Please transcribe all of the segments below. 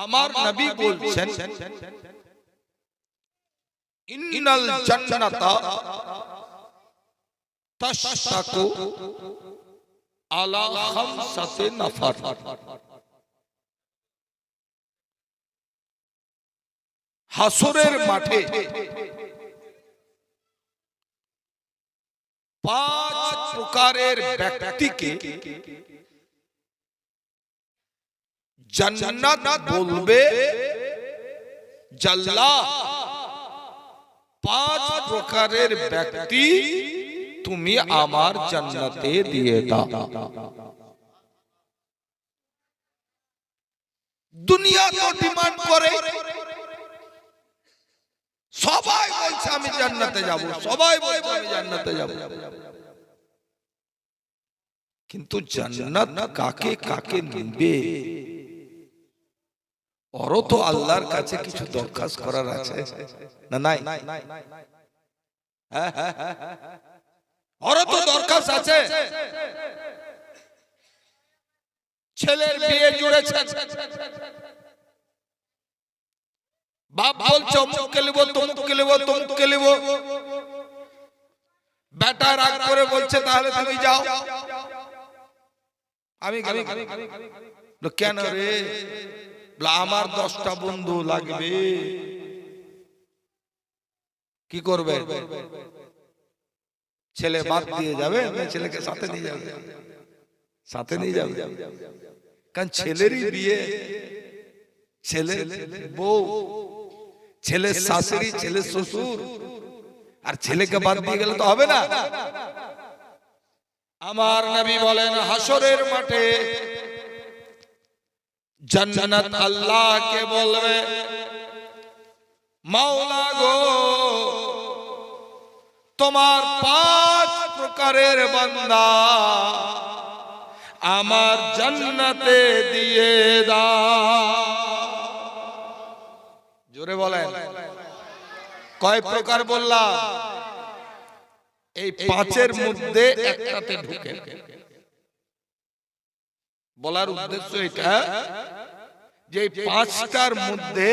আমার নবী বলছেন ইন্নাল জান্নাতা তাশতাকু আলা খামসাতি নাফার। হাসরের মাঠে 5 প্রকারের ব্যক্তিকে জান্নাত বলবে জাল্লা 5 প্রকারের ব্যক্তি তুমি আমার জান্নাতে দিয়ে দাও। দুনিয়া তো ডিমান্ড করে, সবাই বলছে আমি জান্নাতে যাব, সবাই বলছে আমি জান্নাতে যাব, কিন্তু জান্নাত কাকে কাকে নিবে ওরও তো আল্লাহর কাছে কিছু দরখাস্ত করার আছে না? নাই? ওরও তো দরখাস্ত আছে। ছেলের বিয়ে জুড়েছে, বাপ বলছে অমুককে লিব, তমুককে লিব, তমুককে লিব, বেটা রাগ করে বলছে তাহলে তুমি যাও, আমি কেন রে? আমার 10টা বন্ধু লাগবে, কি করবে? ছেলে বাদ দিয়ে যাবে, ছেলেকে সাথে নিয়ে যাবে, সাথে নিয়ে যাবে, কারণ ছেলেরই বিয়ে, ছেলের বউ, ছেলের শাশুড়ি, ছেলের শ্বশুর, আর ছেলেকে বাদ দিয়ে গেলে তো হবে না। আমার নবী বলেন হাসরের মাঠে জান্নাত আল্লাহকে বলবে মাওলা গো তোমার 5 প্রকারের বান্দা আমার জান্নাতে দিয়ে দাও। জোরে বলেন কয় প্রকার বললাম? এই 5-এর মধ্যে একটাতে ঢুকে। বলার উদ্দেশ্য এটা যে 5টার মধ্যে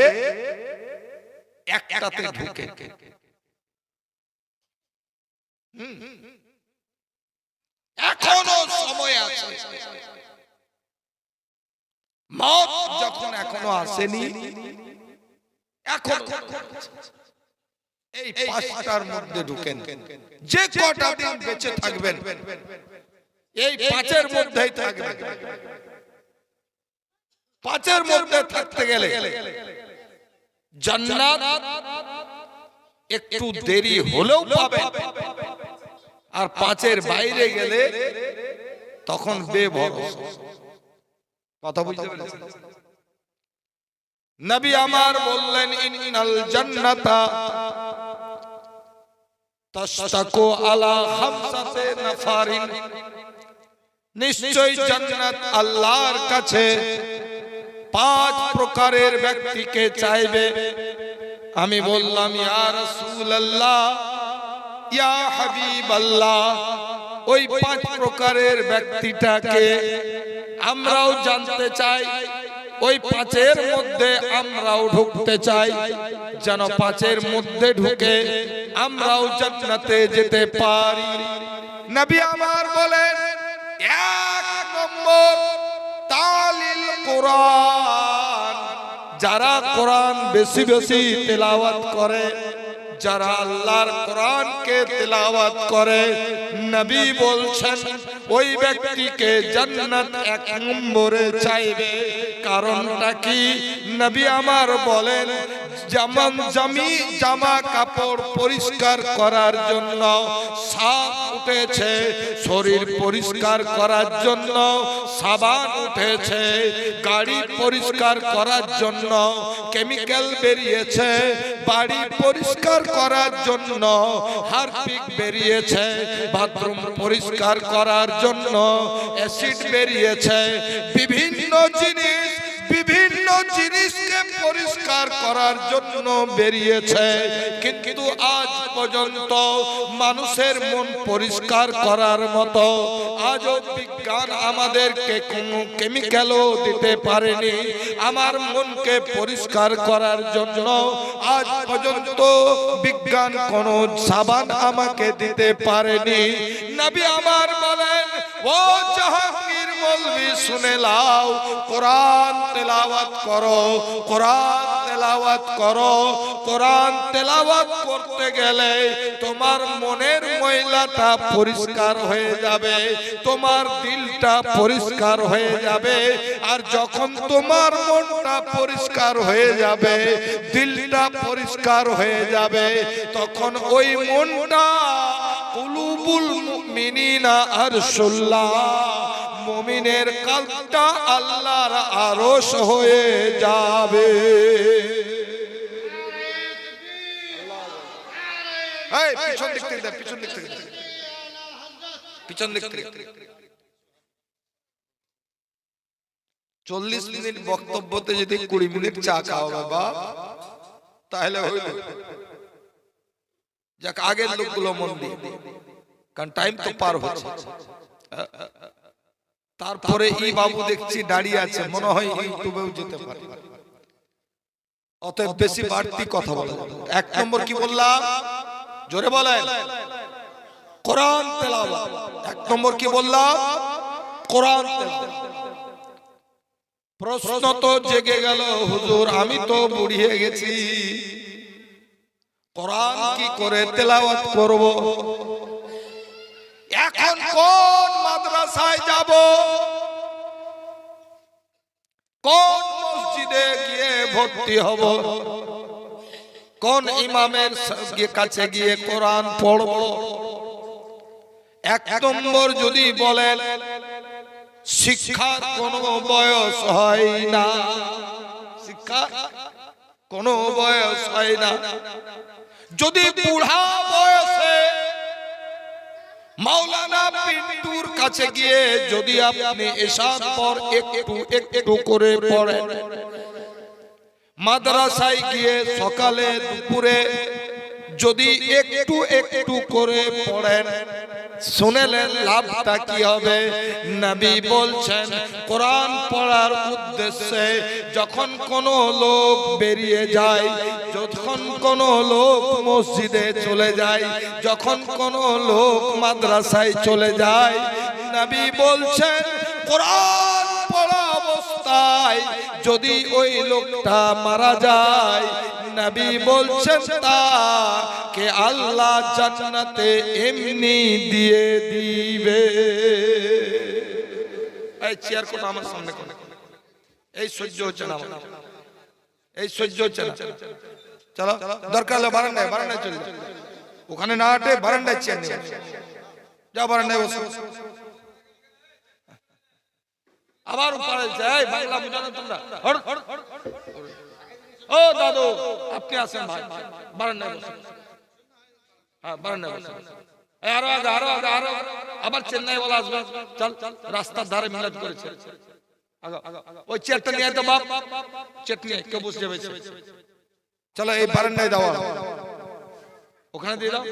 একটাতে ঢুকে। এখনো সময় আছে, মওত যখন এখনো আসেনি, এখন এই 5টার মধ্যে ঢুকেন। যে কটা দিন বেঁচে থাকবেন এই 5-এর মধ্যেই থাকবেন। 5-এর মধ্যে থাকতে গেলে জান্নাত একটু দেরি হলেও পাবেন, আর 5-এর বাইরে গেলে তখন বেভরসা। কথা বুঝতে পেরেছেন? নবী আমার বললেন ইন্নাল জান্নাতা তাশতাকু আলা খামসাতি নাফারিন, নিশ্চয় জান্নাত আল্লাহর কাছে 5 প্রকারের ব্যক্তিকে চাইবে। আমি বললাম ইয়া রাসূলুল্লাহ, ইয়া হাবিবাল্লাহ, ওই 5 প্রকারের ব্যক্তিটাকে আমরাও জানতে চাই, ওই 5-এর মধ্যে আমরাও ঢুকতে চাই, যেন 5-এর মধ্যে ঢুকে আমরাও জান্নাতে যেতে পারি। নবী আমার বলেন 1 নম্বর তালিল কোরআন, যারা কোরআন বেশি বেশি তেলাওয়াত করে, যারা আল্লাহর কোরআনকে তেলাওয়াত করে, নবী বলছেন ওই ব্যক্তিকে জান্নাত 1 নম্বরে চাইবে। কারণটা কি? নবী আমার বলেন যেমন জামা কাপড় পরিষ্কার করার জন্য সাবান উঠেছে, শরীর পরিষ্কার করার জন্য সাবান উঠেছে, গাড়ি পরিষ্কার করার জন্য কেমিক্যাল বেরিয়েছে, বাড়ি পরিষ্কার করার জন্য হারপিক বেরিয়েছে, বাথরুম পরিষ্কার করার জন্য অ্যাসিড বেরিয়েছে, বিভিন্ন জিনিস বিভিন্ন জিনিসকে পরিষ্কার করার জন্য বেরিয়েছে, কিন্তু আজ পর্যন্ত মানুষের মন পরিষ্কার করার মতো আজও বিজ্ঞান আমাদেরকে কোনো কেমিক্যালও দিতে পারেনি। আমার মনকে পরিষ্কার করার জন্য আজ পর্যন্ত বিজ্ঞান কোনো সাবান আমাকে দিতে পারেনি। নবী আমার বলেন, ও জাহাঙ্গীর মৌলভী শুনে লাও, কোরআন তেলাওয়াত করো, কোরআন তেলাওয়াত করো। কোরআন তেলাওয়াত করতে গেলে তোমার মনের ময়লাটা পরিষ্কার হয়ে যাবে, তোমার দিলটা পরিষ্কার হয়ে যাবে। আর যখন তোমার মনটা পরিষ্কার হয়ে যাবে, দিলটা পরিষ্কার হয়ে যাবে, তখন ওই মনটা কুলুবুল মুমিনিনা আরশুল্লাহ, মুমিনের কলবটা আল্লাহর আরশ হয়ে যাবে। এই পিছন দিক থেকে দেখ, পিছন দিক থেকে, পিছন দিক থেকে। 40 মিনিট বক্তব্যতে যদি 20 মিনিট চা খাও বাবা, তাহলে হইল। যাক, আগের লোকগুলো মন দিয়ে, কারণ টাইম তো পার হচ্ছে। তারপরে এই বাবু দেখছি দাঁড়িয়ে আছে, মনে হয় ইউটিউবেও যেতে পারে। অতএব বেশি বাড়তি কথা বলা যাবে। 1 নম্বর কি বললাম, জোরে বলেন, কোরআন তেলাওয়াত। 1 নম্বর কি বললাম, কোরআন তেলাওয়াত। প্রশ্ন তো জেগে গেল, হুজুর আমি তো বুড়িয়ে গেছি, কোরআন কি করে তেলাওয়াত করব? এখন কোন মাদ্রাসায় যাব, কোন মসজিদে গিয়ে ভর্তি হব, কোন ইমামের কাছে গিয়ে কোরআন পড়ব? 1 নম্বর যদি বলেন, শিক্ষার কোনো বয়স হয় না, শিক্ষার কোনো বয়স হয় না। যদি বুড়া বয়সে মাওলানা পিন্টুর কাছে গিয়ে যদি আপনি এশার পর একটু একটু করে পড়েন, মাদ্রাসায় গিয়ে সকালে দুপুরে যদি একটু একটু করে পড়েন, শুনেলেন লাভটা কি হবে? নবী বলছেন, কোরআন পড়ার উদ্দেশ্যে যখন কোনো লোক বেরিয়ে যায়, যখন কোনো লোক মসজিদে চলে যায়, যখন কোনো লোক মাদ্রাসায় চলে যায়, নবী বলছেন কোরআন পড়া অবস্থায় যদি ওই লোকটা মারা যায়, নবী বলছেন তাকে আল্লাহ জান্নাতে এমনি দিয়ে দিবে। এই চেয়ার কোটা আমার সামনে কোন, এই সহ্য হচ্ছে না, এই সহ্য হচ্ছে না। চলো, দরকার হলে বারান্দায়, বারান্দায় চলে যাও, ওখানে না হাঁটে বারান্দায় চেয়ার নিয়ে যাও, বারান্দায় বসো। আবার উপরে যাই, বাংলা বুঝানো তোমরা। ও দাদু আপনি আছেন ভাই, বারান্দায় বসুন। হ্যাঁ, বারান্দায় বসুন। আরো আগে, আরো আগে, আরো আবার চেন্নাই বলা আসবে। চল, রাস্তার ধারে মিলাদ করেছে, ওই চেয়ারটা নিয়ে তো বাপ, চেয়ার নিয়ে কেউ বসে যাবে। চলো এই বারান্দায় দাও, ওখানে দিয়ে দাও,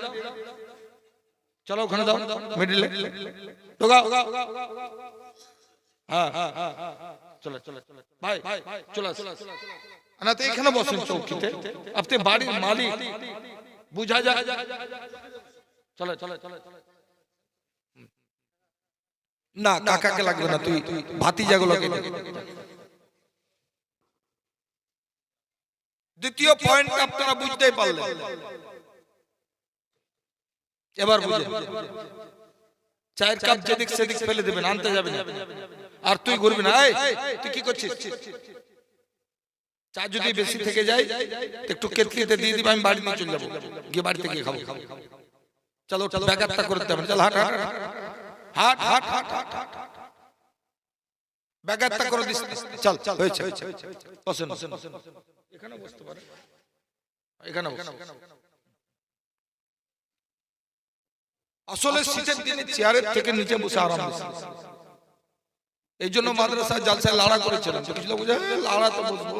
চলো ওখানে দাও, মিডিলে ঢোকাও। হ্যাঁ হ্যাঁ হ্যাঁ, চলো চলো ভাই, চলো না তো এখানে বসেন চৌকিতে, আপনি বাড়ির মালিক, বুঝা যায়। চলো চলো চলো না, কাকাকে লাগবে না, তুই ভাতিজাগুলোকে। দ্বিতীয় পয়েন্ট আপনারা বুঝতেই পারলেন, এবার বুঝুন। চায়ের কাপ যেদিক সেদিক ফেলে দেবেন, আনতে যাবেন আর তুই ঘুরবি না। তুই কি করছিস? চা যদি বেশি থেকে যায় একটু কেটলিতে দিয়ে দিবি, আমি বাড়ি নিয়ে চলে যাবো, গিয়ে বাড়িতে গিয়ে খাবো। চলো ব্যাঘাতটা করতে হবে, চল হাট হাট হাট হাট হাট হাট হাট, ব্যাঘাতটা করে দিস। চল চল, হয়েছে বসেন, এখানে বসতে পারে, এখানে আসলে শীতের দিনে চেয়ারের থেকে নিচে বসে আরাম, এই জন্য মাদ্রাসা জালসায় লাড়া করেছিলাম। কিছু লোক বলছে লাড়া তো বসবো,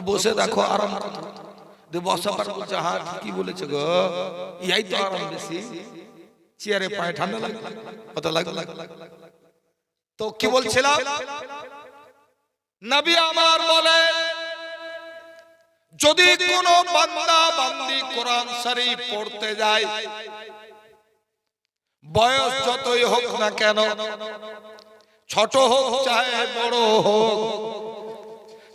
বসে দেখো আরাম বসা পার বলছে হ্যাঁ ঠিকই বলেছে গো, ইয়াই তো আরাম বেশি, চেয়ারে পায়ে ঠান্ডা লাগে কত লাগে। তো কি বলছিলাম, নবী আমার বলে যদি কোন বান্দা বান্দি কোরআন শরীফ পড়তে যায়, বয়স যতই হোক না কেন, ছোট হোক চাহে বড় হোক,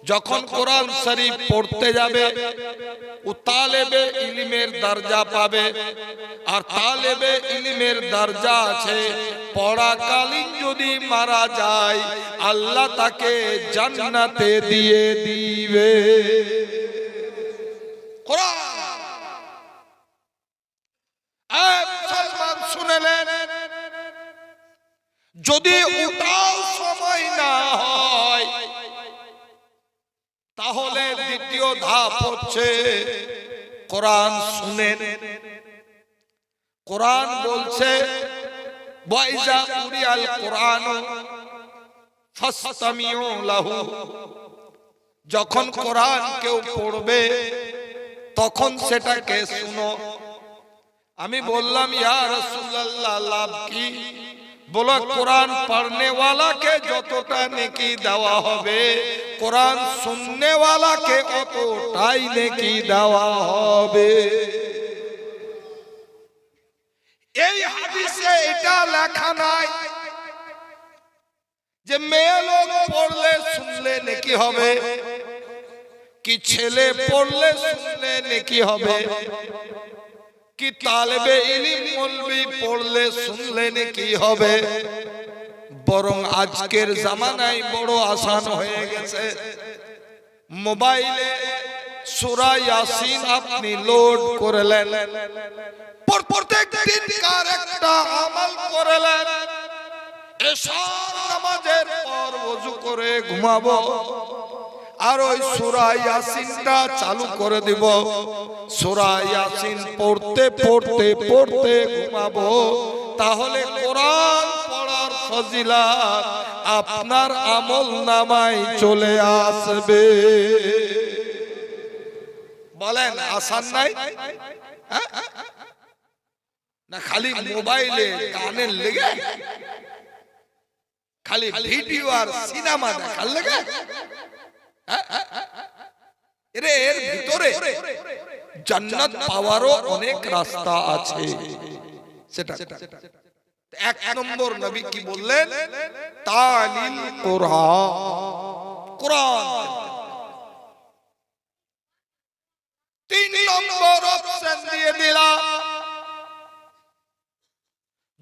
যখন কোরআন শরীফ পড়তে যাবে ও তালেবে ইলমের দরজা পাবে। আর তালেবে ইলমের দরজা আছে, পড়াকালীন যদি মারা যায় আল্লাহ তাকে জান্নাতে দিয়ে দিবে। কোরআন মুসলমান শুনেলেন, যদি ওটাও সময় না হয় তাহলে দ্বিতীয় ধাপ হচ্ছে কোরআন শুনেন। কোরআন বলছে ওয়াইজা কুরিয়াল কোরআন ফাসতামিউ লাহু, যখন কোরআন কেউ পড়বে তখন সেটাকে শুনো। আমি বললাম ইয়া রাসূলুল্লাহ লাভ কি? বলো কোরআন পড়নে वाला के যতটা নেকি দেওয়া হবে, কোরআন শুননে वाला के অতটাই নেকি দেওয়া হবে। এই হাদিসে এটা লেখা নাই যে মেয়ে লোক পড়লে শুনলে নেকি হবে, কি ছেলে পড়লে শুনলে নেকি হবে, কি তালেবে ইলম মৌলবি পড়লে শুনলে নেকি হবে। বরং আজকের জামানায় বড় আসান হয়ে গেছে, মোবাইলে সূরা ইয়াসিন আপনি লোড করলেন, প্রত্যেক দিন কার একটা আমল করলেন, এশার নামাজের পর ওযু করে ঘুমাবো আর ওই সূরা ইয়াসিনটা চালু করে দিব, সূরা ইয়াসিন পড়তে পড়তে পড়তে ঘুমাবো, তাহলে কোরআন পড়ার ফজিলত আপনার আমল নামায় চলে আসবে। বলেন আসান নাই? না খালি মোবাইলে গানে লেগে, খালি ভিডিও আর সিনেমা দেখার লেগে? এর ভিতরে জান্নাত পাওয়ারও অনেক রাস্তা আছে। সেটা এক নম্বর নবী কি বললেন, তালিল কোরআন, কোরআন। তিন নম্বর অপশন দিয়ে দিলাম,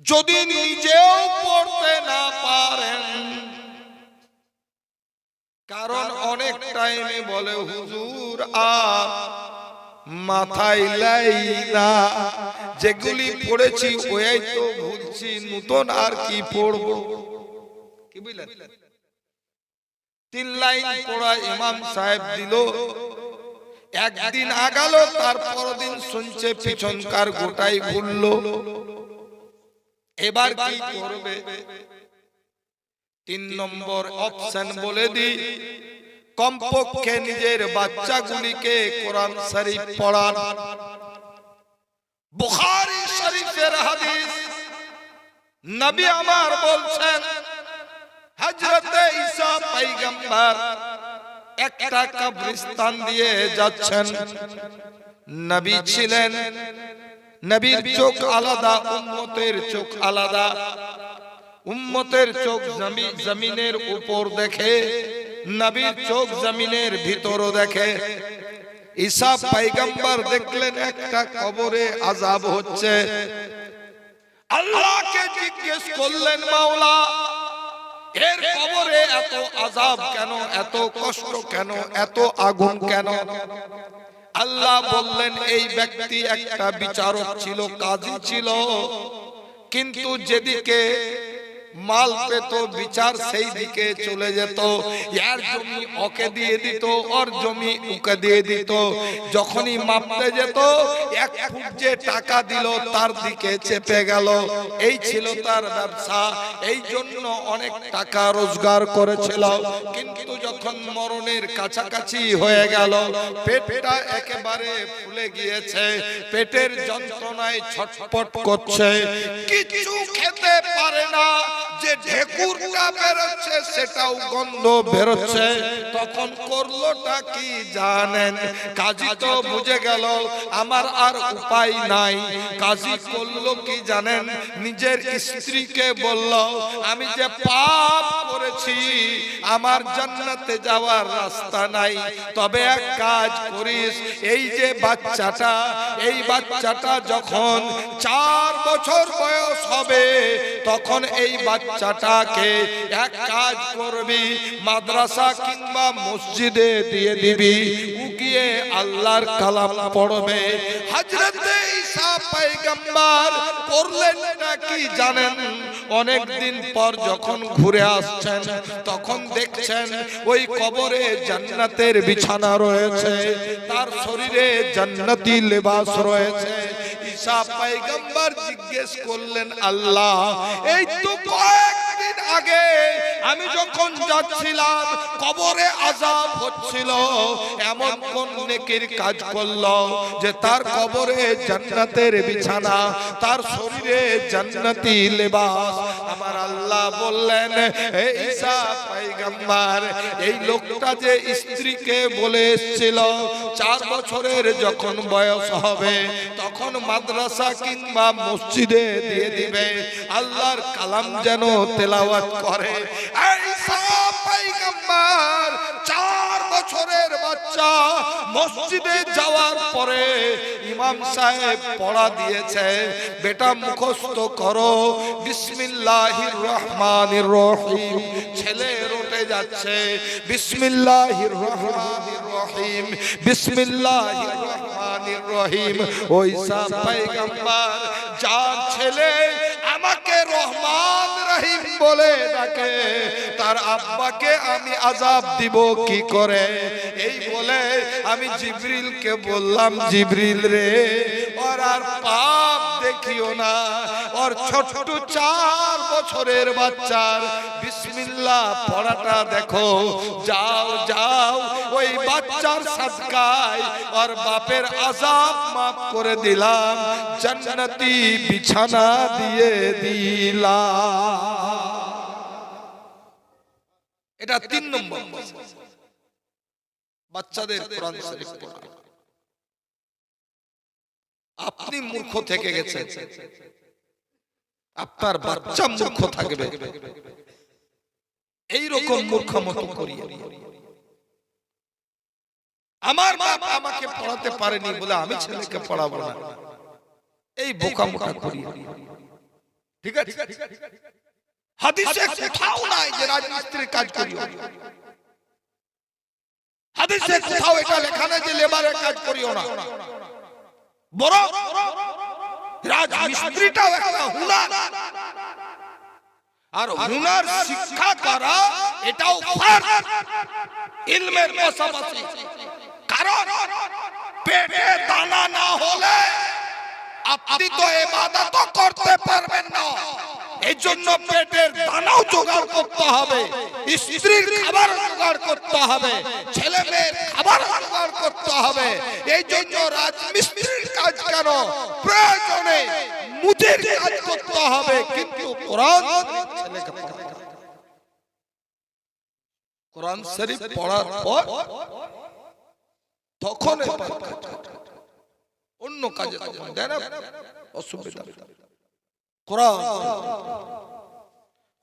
যদি নিজেও পড়তে না পারেন, কারণ অনেক টাইমে বলে হুজুর আর মাথায় লাই না, যেগুলি পড়েছি ওই তো ভুলছি, নতুন আর কি পড়বো। কি বুঝলেন? 3 লাইন পড়া ইমাম সাহেব দিল, একদিন আগালো, তারপর দিন শুনছে পিছনকার গোটাই ভুললো, এবার কি করবে? 3 নম্বর অপশন বলে দি, কমপক্ষে নিজের বাচ্চাগুলিকে কোরআন শরীফ পড়ান। বুখারী শরীফের হাদিস, নবী আমার বলছেন হযরতে ঈসা পয়গম্বর একটা কবরস্থান দিয়ে যাচ্ছেন। নবী ছিলেন, নবীর চোখ আলাদা, উম্মতের চোখ আলাদা। উম্মতের চোখ জমিনের উপর দেখে, নবীর চোখ জমিনের ভিতরও দেখে। ঈসা পয়গম্বর দেখলেন একটা কবরে আযাব হচ্ছে, আল্লাহকে জিজ্ঞেস করলেন মাওলা এর কবরে এত আযাব কেন, এত কষ্ট কেন, এত আগুন কেন? আল্লাহ বললেন এই ব্যক্তি একটা বিচারক ছিল, কাজী ছিল, কিন্তু যেদিকে মাল পেত, বিচার সেই দিকে চলে যেত। এর জমি ওকে দিয়ে দিত, ওর জমি ওকে দিয়ে দিত। যখনই মাপতে যেত, 1 ফুট যে টাকা দিল তার দিকে চেপে গেল। এই ছিল তার ব্যবসা। এই জন্য অনেক টাকা রোজগার করেছিল। কিন্তু যখন মরণের কাছাকাছি হয়ে গেল, পেটটা একেবারে ফুলে গিয়েছে, পেটের যন্ত্রণায় ছটফট করছে, কিছু খেতে পারে না। যে ঢেকুরটা বেরোচ্ছে সেটাও গন্ধ বেরোচ্ছে। তখন করলোটা কি জানেন? কাজী তো বুঝে গেল আমার আর উপায় নাই। কাজী করলো কি জানেন? নিজের স্ত্রীকে বলল, আমি যে পাপ করেছি, আমার জান্নাতে যাওয়ার রাস্তা নাই, তবে এক কাজ করিস, এই যে বাচ্চাটা, এই বাচ্চাটা যখন 4 বছর বয়স হবে, তখন এই বাচ্চাটাকে এক কাজ করবি, মাদ্রাসা কিংবা মসজিদে দিয়ে দিবি, গিয়ে আল্লাহর কালাম পড়বে। হযরতে ঈসা পয়গম্বর করলেন নাকি জানেন? অনেক দিন পর যখন ঘুরে আসছেন, তখন দেখছেন ওই কবরে জান্নাতের বিছানা রয়েছে, তার শরীরে জান্নাতি লেবাস রয়েছে। ঈসা পয়গম্বর জিজ্ঞেস করলেন, আল্লাহ, এই তো কয়েকদিন আগে আমি যখন যাচ্ছিলাম কবরে আযাব হচ্ছিল, এমন কোন নেকির কাজ করলো যে তার কবরে জান্নাতের বিছানা, তার শরীরে জান্নাতি লেবাস? আমার আল্লাহ বললেন, হে ঈসা পয়গম্বর, এই লোকটা যে স্ত্রীকে বলে এসেছিল 4 বছরের যখন বয়স হবে তখন মাদ্রাসা কিংবা মসজিদে দিয়ে দিবে, আল্লাহর কালাম যেন তেলাওয়াত করে। ঈসা পয়গম্বর 4 বছরের বাচ্চা মসজিদে যাওয়ার পরে ইমাম সাহেব পড়া দিয়েছে, বেটা মুখস্থ করো বিসমিল্লাহির রহমানির রহিম। ছেলে রটে যাচ্ছে বিসমিল্লাহির রহমানির রহিম, বিসমিল্লাহির রহমানির রহিম। ওই ঈসা পয়গম্বর যার ছেলে আমাকে রহমান রহিম বলে ডাকে, তার আব্বাকে আমি আযাব দিব কি করে? এই বলে আমি জিবরিলকে বললাম, জিবরিল রে, ওর আর পাপ দেখিও না, ওর ছোট্ট 4 বছরের বাচ্চার বিসমিল্লাহ পড়াটা দেখো, যাও যাও ওই বাচ্চার সাদকায় ওর বাপের আযাব মাফ করে দিলাম, জান্নাতি বিছানা দিয়ে দিলাম। এটা 3 নম্বর বাচ্চাদের কোরআন শরীফ পড়া। আপনি মূর্খ থেকে গেছেন, আপনার বাচ্চা মূর্খ থাকবে, এই রকম মূর্খমতো করিয়ে। আমার বাপ আমাকে পড়াতে পারেনি বলে আমি ছেলেকে পড়াবো না, এই বোকামোকা করিয়ে। ঠিক আছে? হাদিসে কোথাও নাই যে রাজমিস্ত্রির কাজ করিও, হাদিসে কোথাও এটা লেখা নেই যে লেবারের কাজ করিও না। বড় রাজমিস্ত্রিটাও একটা হুনার, আর হুনার শিক্ষা করা এটাও ফরজ ইলমের পাশাপাশি। কারণ পেটে দানা না হলে আপনি তো ইবাদত করতে পারবেন না। এই জন্য পেটের দানাও জোগাড় করতে হবে, স্ত্রীর খাবার জোগাড় করতে হবে, ছেলে মেয়ের খাবার জোগাড় করতে হবে। এই জন্য রাজমিস্ত্রির কাজ কেন, প্রয়োজনে মুজির কাজ করতে হবে, কিন্তু কোরআন ছেলেকে পড়াতে হবে। কোরআন শরীফ পড়ার পর তখন অন্য কাজে দেয় না, অসুবিধা। কোরআন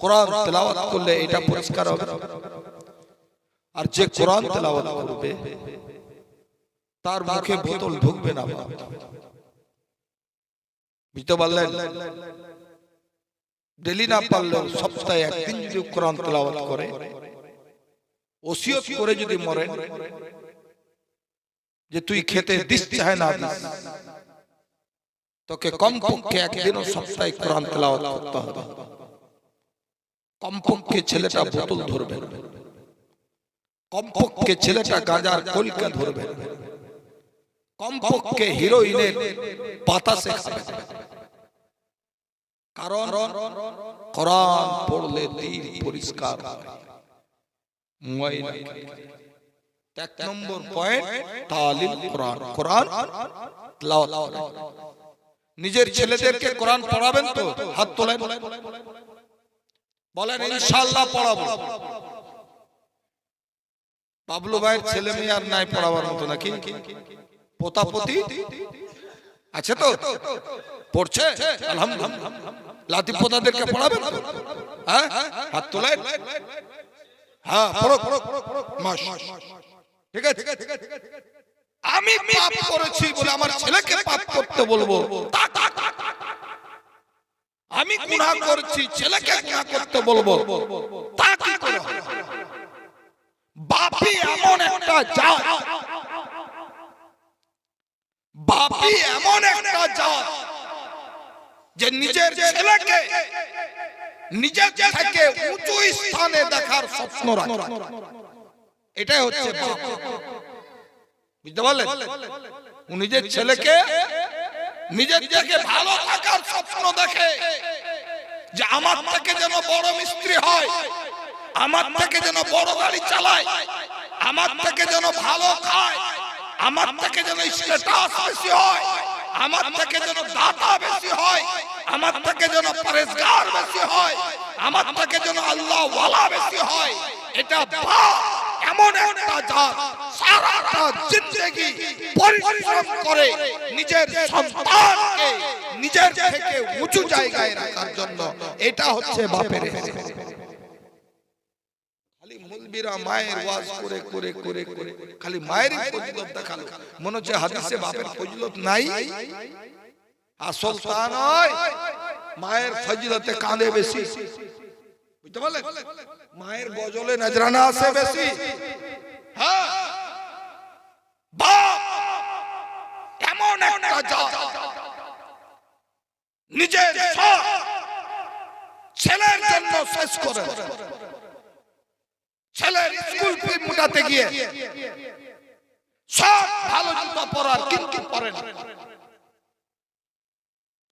কোরআন তেলাওয়াত করলে এটা পরিষ্কার হবে। আর যে কোরআন তেলাওয়াত করবে তার মুখে বোতল ঢুকবে না। বুঝতে পারলেন? ডেলি না পারলেও সপ্তাহে একদিন যদি কোরআন তেলাওয়াত করে, ওসিয়ত করে যদি মরে যে তুই খেতে দিস চাহে না দিস, তোকে কমপক্ষে একদিনও সপ্তাহে কোরআন তেলাওয়াত করতে হবে। কমপক্ষে ছেলেটা বোতল ধরবে, কমপক্ষে ছেলেটা গাঁজার কলকা ধরবে, কমপক্ষে হিরোইনের বাতাসে খাবে। কারণ কোরআন পড়লে দিল পরিষ্কার হয়। এক নম্বর পয়েন্ট তালিল কোরআন, কোরআন তিলাওয়াত করা। নিজের ছেলেদেরকে কোরআন পড়াবেন তো? হাত তোলেন, বলেন ইনশাআল্লাহ পড়াবো। বাবলু ভাইয়ের ছেলে মেয়ে আর নাই পড়াবার মতো নাকি? পোতাপতি আছে তো? পড়ছে আলহামদুলিল্লাহ। লাতি পোতাদেরকে পড়াবেন তো? হ্যাঁ, হাত তোলেন। হ্যাঁ, পড়ো পড়ো মাশাআল্লাহ। ঠিক আছে, আমি পাপ করেছি বলে আমার ছেলেকে পাপ করতে বলবো? আমি গুনাহ করেছি ছেলেকে গুনাহ করতে বলবো? তা কি করে হবে? বাপই এমন একটা জাত, বাপই এমন একটা জাত যে নিজের ছেলেকে নিজের থেকে উঁচু স্থানে দেখার স্বপ্ন রাখে। এটাই হচ্ছে বাপ। বুঝতে পারলেন? নিজের ছেলেকে নিজের থেকে ভালো থাকার স্বপ্ন দেখে, যে আমার থেকে যেন বড় মিস্ত্রি হয়, আমার থেকে যেন বড় গাড়ি চালায়, আমার থেকে যেন ভালো খায়, আমার থেকে যেন স্ট্যাটাস বেশি হয়, আমার থেকে যেন দাতা বেশি হয়, আমার থেকে যেন পরেজগার বেশি হয়, আমার থেকে যেন আল্লাহ ওয়ালা বেশি হয়। এটা বাপ এমন একটা জাত সারাটা জিন্দেগি পরিশ্রম করে নিজের সন্তানকে নিজের থেকে উঁচু জায়গায় রাখার জন্য। এটা হচ্ছে বাপের। খালি মুলবিরা মায়ের ওয়াজ করে করে করে করে খালি মায়েরই ফজিলত দেখালো, মনে হচ্ছে হাদিসে বাপের ফজিলত নাই। আসল তা নয়, মায়ের ফজিলতে কাঁদে বেশি। বুঝতে পারলেন? মায়ের গজলে নজরানা আসে বেশি। হ্যাঁ, বাপ এমন একটা জাত নিজের সব ছেলের জন্য শেষ করে, ছেলের স্কুল ফি মেটাতে গিয়ে সব ভালো জুতা পরার কিন্তু পরেন,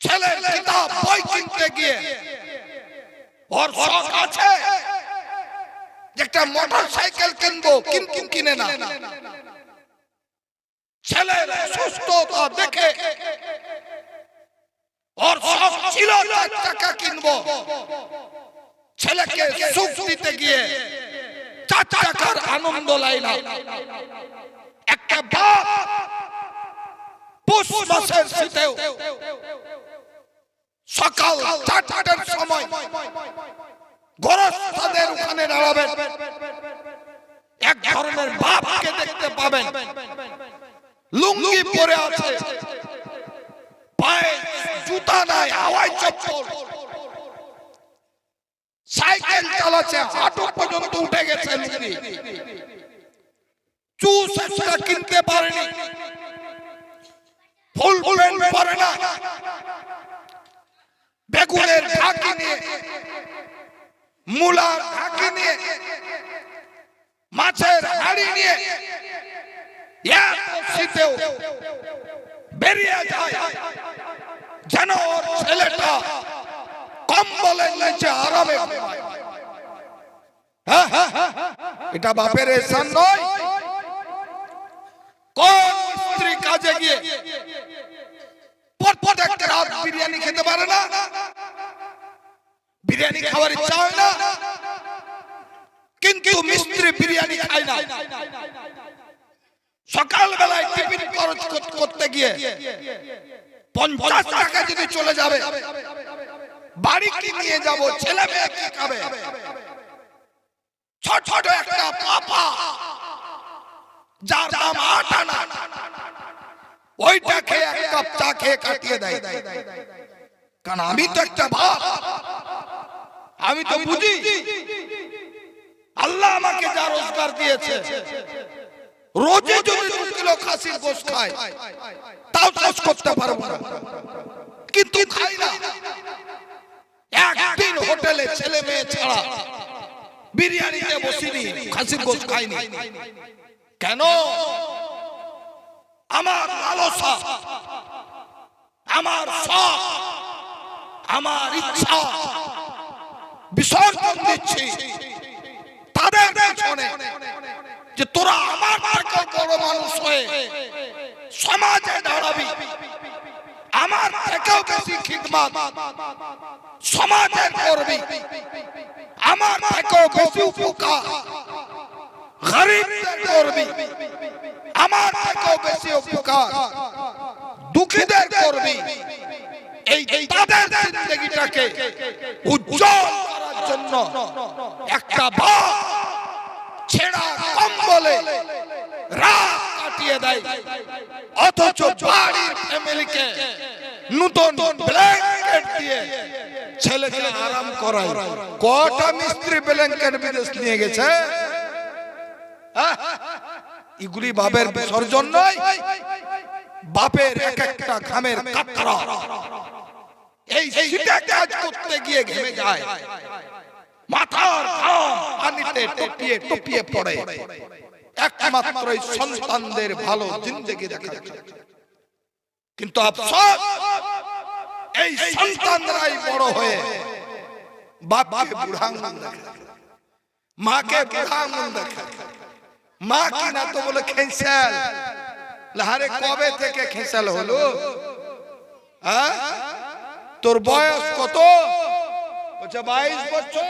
ছেলের কিতাব বই কিনতে গিয়ে ওর শখ আছে যে একটা মোটর সাইকেল কিনবো, কিন্তু কিনে না। ছেলের সুস্থতা দেখে ওর শখ ছিল 4 চাকা কিনবো, ছেলেকে সুখ দিতে গিয়ে 4 চাকার আনন্দ লাই না। একটা বাপ পুষ মাসের শীতেও সকাল 4টার সময় গোরস্থানের ওখানে দাঁড়াবেন, এক ধরনের বাপকে দেখতে পাবেন, লুঙ্গি পরে আছে, পায়ে জুতা নাই, হাওয়াই চপ্পল, সাইকেল চালাচ্ছে, হাঁটু পর্যন্ত উঠে গেছে লুঙ্গি, জুস একটা কিনতে পারেনি, ফুল প্যান্ট পরে না, বেগুনের ঢাকি নিয়ে, মূলার ঢাকি নিয়ে, মাছের হাড়ি নিয়ে শীতেও বেরিয়ে যায় যেন ওর ছেলেটা কম্বলের নিচে আরামে ঘুমায়। এটা বাপের এহসান নয়? কোন স্ত্রী কাজে গিয়ে প্রত্যেকটা রাত বিরিয়ানি খেতে পারে না? বিরিয়ানি খাওয়ার ইচ্ছা হয় না, কিন্তু মিস্ত্রি বিরিয়ানি খায় না। সকাল বেলায় টিফিন খরচ করতে গিয়ে 50 টাকা যদি চলে যাবে, বাড়ি কি নিয়ে যাব, ছেলে মেয়ে কি খাবে? ছোট ছোট একটা পাপা যার দাম 8 আনা, ওইটা খেয়ে এক কাপ চা খেয়ে কাটিয়ে দেয়। কারণ আমি তো একটা বাপ, আমি তো বুঝি আল্লাহ আমাকে যা রোজগার দিয়েছে, রোজে যদি 2 কিলো খাসির গোশত খাই তাও চাষ করতে পারবো না, কিন্তু খাই না। একদিন হোটেলে ছেলে মেয়ে ছাড়া বিরিয়ানিতে বসিনি, খাসির গোশত খাইনি। কেন? আমার লালসা, আমার শখ, আমার ইচ্ছা বিসর্জন দিচ্ছি তাদের পেছনে, যে তোরা আমার থেকে বড় মানুষ হয়ে সমাজে দাঁড়াবি, আমার থেকেও বেশি খিদমত সমাজের করবি, আমার থেকেও বেশি উপকার গরিবদের করবি, আমার থেকেও বেশি উপকার দুঃখীদের করবি। এই তাদের জিন্দেগিটাকে উজ্জ্বল করার জন্য একটা বাপ ছেঁড়া কম্বলে রাত কাটিয়ে দেয়, অথচ বাড়ির ফ্যামিলিকে নতুন ব্ল্যাঙ্কেট দিয়ে ছেলেকে আরাম করায়। কটা মিস্ত্রি ব্ল্যাঙ্কেট বিদেশ নিয়ে গেছে? এগুলি বাপের বিসর্জন নয়, বাপের এক একটা ঘামের কাতরা এই শীতে কাজ করতে গিয়ে ঘেমে যায়, মাথার ঘাম পানিতে টপিয়ে টপিয়ে পড়ে, একমাত্র এই সন্তানদের ভালো জিন্দেগি দেখা যায়। কিন্তু আফসোস, এই সন্তানরাই বড় হয়ে বাপকে বুড়া আঙুল দেখায়, মাকে বুড়া আঙুল দেখায়। মা কিনা তো বলে খেঁচাল, লাহারে কবে থেকে খেঁচাল হলো? তোর বয়স কত? 22 বছর।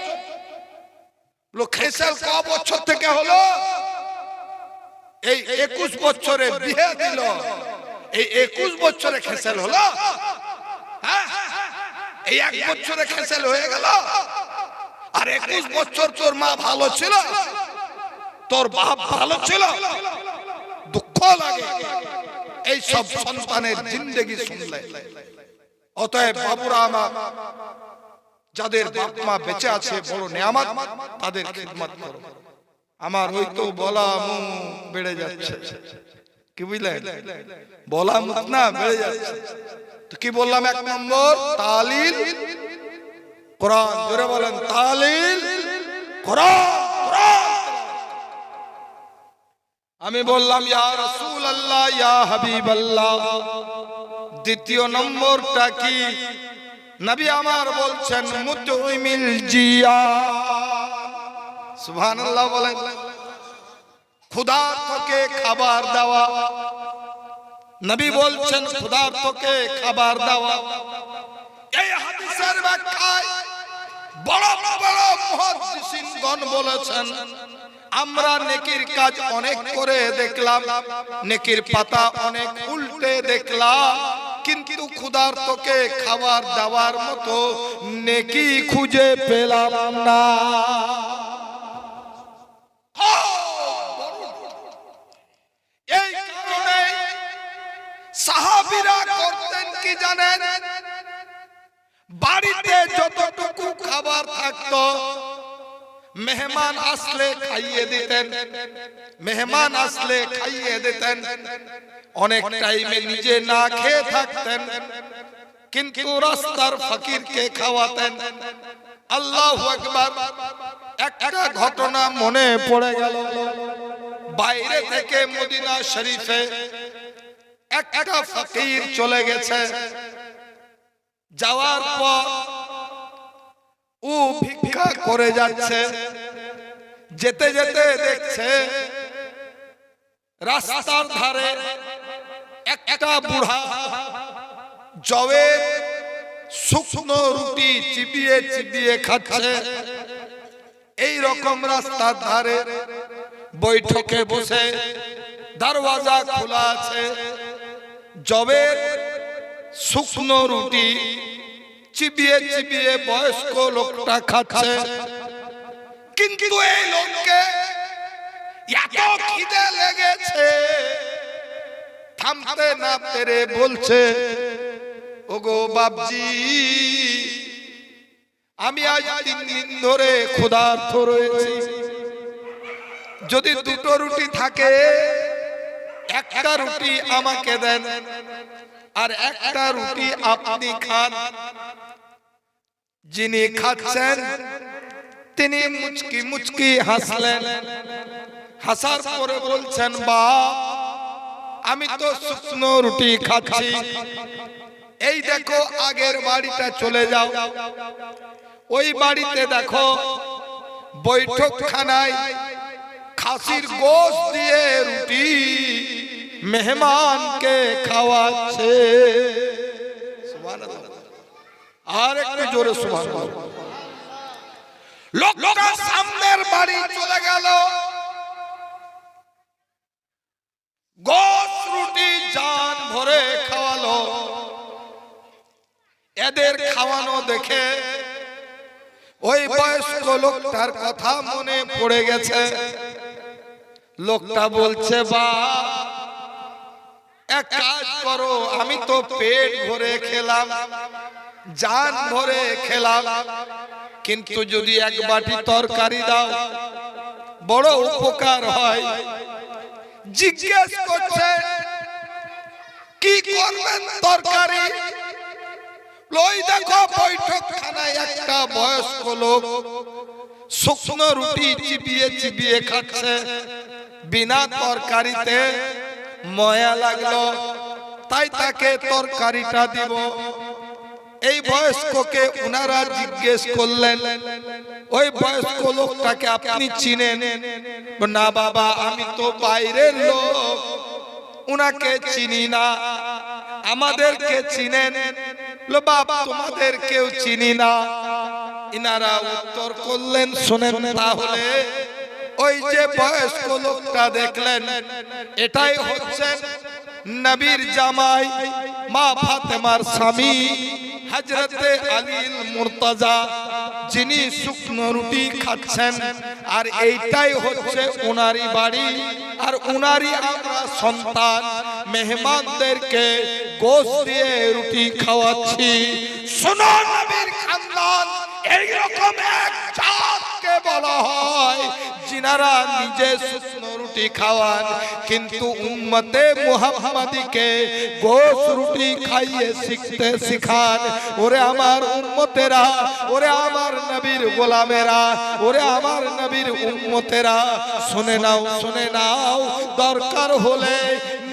খেঁচাল ক বছর থেকে হলো? এই 21 বছরে বিয়ে দিল, এই 21 বছরে খেঁচাল হলো? এই 1 বছরে খেঁচাল হয়ে গেল। আর 21 বছর তোর মা ভালো ছিল, তোর বাপ ভালো ছিল। দুঃখ লাগে এই সব সন্তানের জিন্দেগি শুনলে। অতএব বাবুরা আমার, যাদের বাপ মা বেঁচে আছে বড় নেয়ামত, তাদের খিদমত করো। আমার ওই তো বলা মুখ বেড়ে যাচ্ছে, কি বুঝলেন? বলা মুখ না বেড়ে যাচ্ছে। তো কি বললাম? 1 নম্বর তালিল কোরআন। জোরে বলেন তালিল কোরআন। আমি বললাম ইয়া রাসূলুল্লাহ, ইয়া হাবিবাল্লাহ। দ্বিতীয় নম্বরটা কি? নবী আমার বলছেন মুতইমিল জিয়া। সুবহানাল্লাহ বলেন। ক্ষুধার্তকে খাবার দেওয়া। নবী বলছেন ক্ষুধার্তকে খাবার দেওয়া। এই হাদিসের ব্যাখ্যায় বড় বড় মুহাদ্দিসিনগণ বলেছেন, আমরা নেকির কাজ অনেক করে দেখলাম, নেকির পাতা অনেক উল্টে দেখলাম, কিন্তু ক্ষুধার্তকে খাবার দেওয়ার মতো নেকি খুঁজে পেলাম না। এই কারণে সাহাবীরা করতেন কি জানেন? বাড়িতে যতটুকু খাবার থাকতো মেহমান আসলে খাইয়ে দিতেন, মেহমান আসলে খাইয়ে দিতেন। অনেক টাইমে নিজে না খেয়ে থাকতেন, কিন্তু রাস্তার ফকিরকে খাওয়াতেন। আল্লাহু আকবার। একটা ঘটনা মনে পড়ে গেল। বাইরে থেকে মদিনা শরীফে একটা ফকির চলে গেছে। যাওয়ার পর ও ভিক্ষা করে যাচ্ছে। যেতে যেতে দেখছে রাস্তার ধারে একটা বুড়া জবের শুকনো রুটি চিবিয়ে চিবিয়ে খাচ্ছে। এই রকম রাস্তার ধারে বৈঠকে বসে, দরওয়াজা খোলা আছে, জবের শুকনো রুটি চিবিয়ে চিবিয়ে বয়স্ক লোকটা খাচ্ছে। কিন্তু এই লোককে এত খিদে লেগেছে, থামতে না পেরে বলছে, ওগো বাপজি, আমি আজ 3 দিন ধরে ক্ষুধার্ত রয়েছি। যদি 2টো রুটি থাকে, একটা রুটি আমাকে দেন, আর একটা রুটি আপনি খান। যিনি খাচ্ছেন তিনি মুচকি মুচকি হাসলেন। হাসার পরে বলছেন, বাপ আমি তো শুকনো রুটি খাচ্ছি। এই দেখো আগের বাড়িটা চলে যাও, ওই বাড়িতে দেখো বৈঠকখানায় খাসির গোশত দিয়ে রুটি মেহমানকে খাওয়াচ্ছে। সুবহানাল্লাহ, আর একটু জোরে সুবহানাল্লাহ। লোকটা সামনের বাড়ি চলে গেল, গোশত রুটি জান ভরে খাওয়ালো। এদের খাওয়ানো দেখে ওই বয়স্ক লোকটার কথা মনে পড়ে গেছে। লোকটা বলছে, বাপ এক কাজ করো, আমি তো পেট ভরে খেলাম, জান ভরে খেলাম, কিন্তু যদি এক বাটি তরকারি দাও বড় উপকার হয়। জিজ্ঞেস করছে, কি করবেন তরকারি? লই দেখো বৈঠকখানায় একটা বয়স্ক লোক শুকনো রুটি চিবিয়ে চিবিয়ে খাচ্ছে, বিনা তরকারিতে। ময়া লাগলো, তাই তাকে তরকারিটা দিব। এই বয়স্ককে উনারা জিজ্ঞেস করলেন, ওই বয়স্ক লোকটাকে আপনি চিনেন? না বাবা, আমি তো বাইরের লোক, উনাকে চিনি না। আমাদেরকে চিনেন? বাবা তোমাদের কেউ চিনি না। ইনারা উত্তর করলেন, শুনেন তাহলে ওই যে বয়স্ক লোকটা দেখলেন, এটাই হচ্ছেন নবীর জামাই, মা ফাতেমার স্বামী হযরতে আলীল মুর্তজা, যিনি শুকনো রুটি খাচ্ছেন। আর এইটাই হচ্ছে উনারই বাড়ি, আর উনারই আমরা সন্তান। মেহমানদেরকে গোশত দিয়ে রুটি খাওয়াচ্ছি। শোনো, নবীর খানদান এইরকম এক জাতকে বলা হয় যিনারা নিজে শুকনো রুটি খাওয়ান, কিন্তু উম্মতে মুহাম্মাদীকে গোশত রুটি খাইয়ে শিখতে শিখান। ওরে আমার উম্মতেরা, ওরে আমার নবীর গোলামেরা, ওরে আমার নবীর উম্মতেরা, শুনে নাও, শুনে নাও। দরকার হলে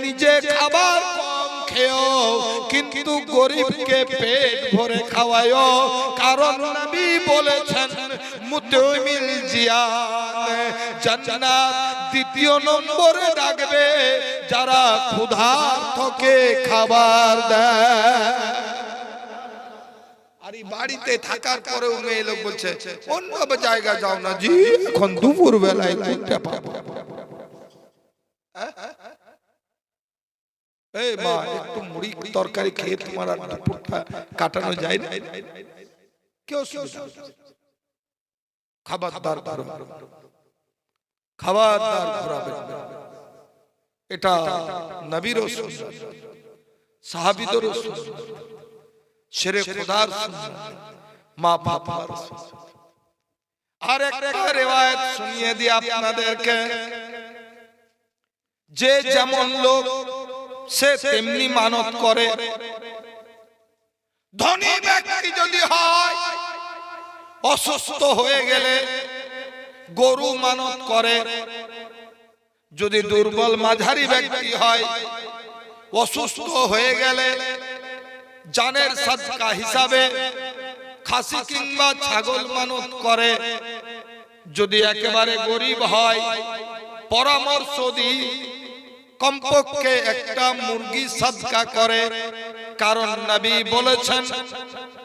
নিজে খাবার কম খেও, কিন্তু গরিবকে পেট ভরে খাওয়ায়ো। কারণ নবী বলেছেন, মুতমিল জিয়ান জান্নাত দ্বিতীয় নম্বরে রাখবে যারা ক্ষুধার্তকে খাবার দেয়। আর এই বাড়িতে থাকার পরেও মেয়ে লোক বলছে, অন্য জায়গা যাও না জি, এখন দুপুর বেলায় কোনটা পাবো? এই মা, একটু মুড়ি তরকারি খেয়ে তোমার আর দুপুরটা কাটানো যায় না? কেউ খাবারদার খাবারদার ঘোরাবেন। এটা নবীর সুন্নাত, সাহাবীদের সুন্নাত, শেরে খোদার সুন্নাত, মা ফাতেমার সুন্নাত। আর একটা riwayat শুনিয়ে দিই আপনাদেরকে, যে যেমন লোক সে তেমনি মানত করে। ধনী ব্যক্তি যদি হয়, অসুস্থ হয়ে গেলে গরু মানত করে। যদি দুর্বল মাঝারি ব্যক্তি হয়, অসুস্থ হয়ে গেলে জানের সাদকা হিসাবে খাসি কিংবা ছাগল মানত করে। যদি একেবারে গরিব হয়, পরামর্শ দিই কমপক্ষে একটা মুরগি সাদকা করে। কারণ নবী বলেছেন,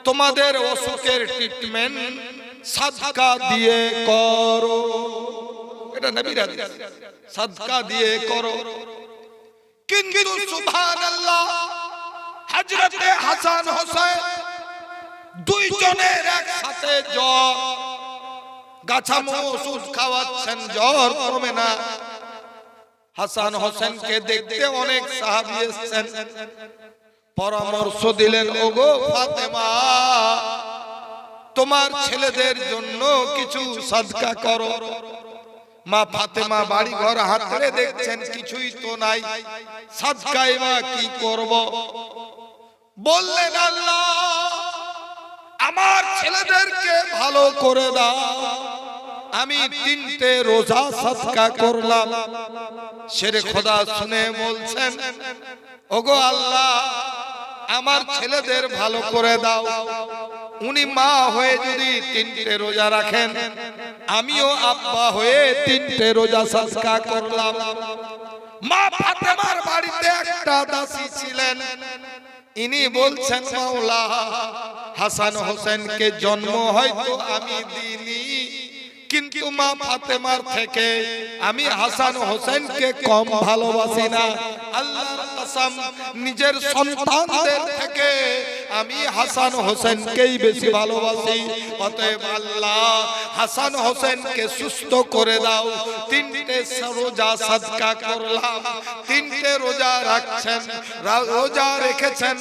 তোমাদের অসুখের ট্রিটমেন্ট সাদকা দিয়ে করো। এটা নবীর হাদিস, সাদকা দিয়ে করো। কিন্তু সুবহানাল্লাহ, হযরতে হাসান হোসেন দুইজনের একসাথে জ্বর, গাছামো ওষুধ খাওয়াচ্ছেন, জ্বর কমে না। হাসান হোসেনকে দেখতে অনেক সাহাবী এসেছেন, পরামর্শ দিলেন, ওগো ফাতেমা, তোমার ছেলেদের জন্য কিছু সাদকা করো। মা ফাতেমা বাড়ি ঘর হাতড়ে দেখছেন কিছুই তো নাই, সাদকাই বা কি করব? বললেন, আল্লাহ আমার ছেলেদেরকে ভালো করে দাও। আমি 3টে রোজা সাদকা করলাম। শেরে খোদা শুনে বলছেন, ওগো আল্লাহ, আমার ছেলেদের ভালো করে দাও। উনি মা হয়ে যদি 3টে রোজা রাখেন, আমিও আব্বা হয়ে 3টে রোজা সাদকা করলাম। মা ফাতেমার বাড়িতে একটা দাসী ছিলেন। ইনি বলছেন, মাওলা, হাসান হোসেনকে জন্ম হয়তো আমি দিইনি, কিন্তু মা ফাতেমার থেকে আমি হাসান হোসেনকে কম ভালোবাসি না। আল্লাহর কসম, নিজের সন্তানদের থেকে আমি হাসান হোসেনকেই বেশি ভালোবাসি। অতএব আল্লাহ, হাসান হোসেনকে সুস্থ করে দাও। 3টে রোজা সাদকা করলাম। 3টে রোজা রাখছেন, রোজা রেখেছেন।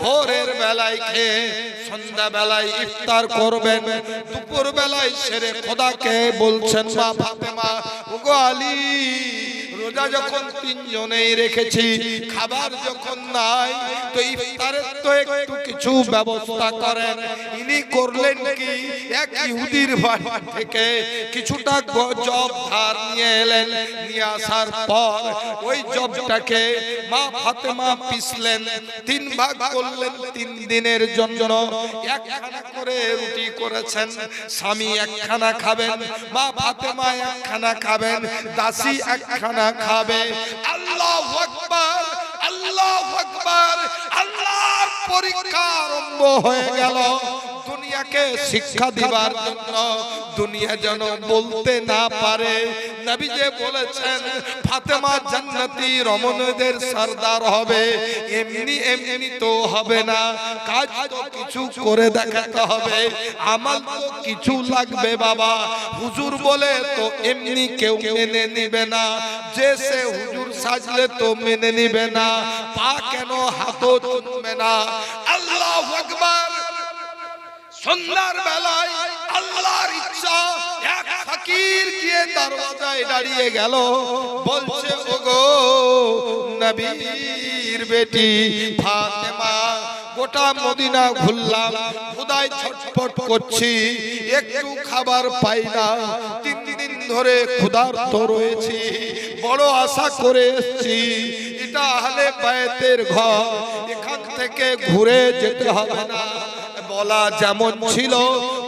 ভোরের বেলায় খেয়ে সন্ধ্যা বেলায় ইফতার করবেন। দুপুর বেলায় শেরে খোদাকে বলছেন, মা ফাতেমা, ওগো আলী, রোজা যখন 3 জনেই রেখেছি, খাবার যখন নাই, তো ইফতারের তো একটু কিছু ব্যবস্থা করেন। ইনি করলেন কি, এক ইহুদির বাড়ি থেকে কিছুটা জব ধার নিয়ে এলেন। নিয়ে আসার পর ওই জবটাকে মা ফাতেমা পিসলেন, 3 ভাগ করলেন 3 দিনের জন্য। একখানা করে রুটি করেছেন। স্বামী একখানা খাবেন, মা ফাতেমা একখানা খাবেন, দাসী একখানা খাবে। আল্লাহু আকবার, আল্লাহু আকবার। আল্লাহর পরীক্ষা আরম্ভ হয়ে গেল। দুনিয়াকে শিক্ষা দিবার জন্য, দুনিয়া যেন বলতে না পারে নবী যে বলেছেন ফাতেমা জান্নাতি রমণীদের সরদার হবে। এমনি এমনি তো হবে না, কাজ তো কিছু করে দেখাতে হবে, আমল তো কিছু লাগবে বাবা। হুজুর বলে তো এমনি কেউ মেনে নিবে না, যে সে হুজুর সাজলে তো মেনে নিবে না, পা কেন হাতও চুমবে না। আল্লাহু আকবার। সন্ধ্যার বেলায় আল্লাহর ইচ্ছা, এক ফকির গিয়ে দরওয়াজায় দাঁড়িয়ে গেল। বলছে, ওগো নবীর বেটি ফাতেমা, গোটা মদিনা ঘুরলাম, ক্ষুধায় ছটফট করছি, একটু খাবার পাই না। 3 দিন ধরে ক্ষুধার্ত রয়েছি, বড় আশা করে এসেছি, এটা আহলে বায়তের ঘর, এখান থেকে ঘুরে যেতে হবে না। বলা যেমন ছিল,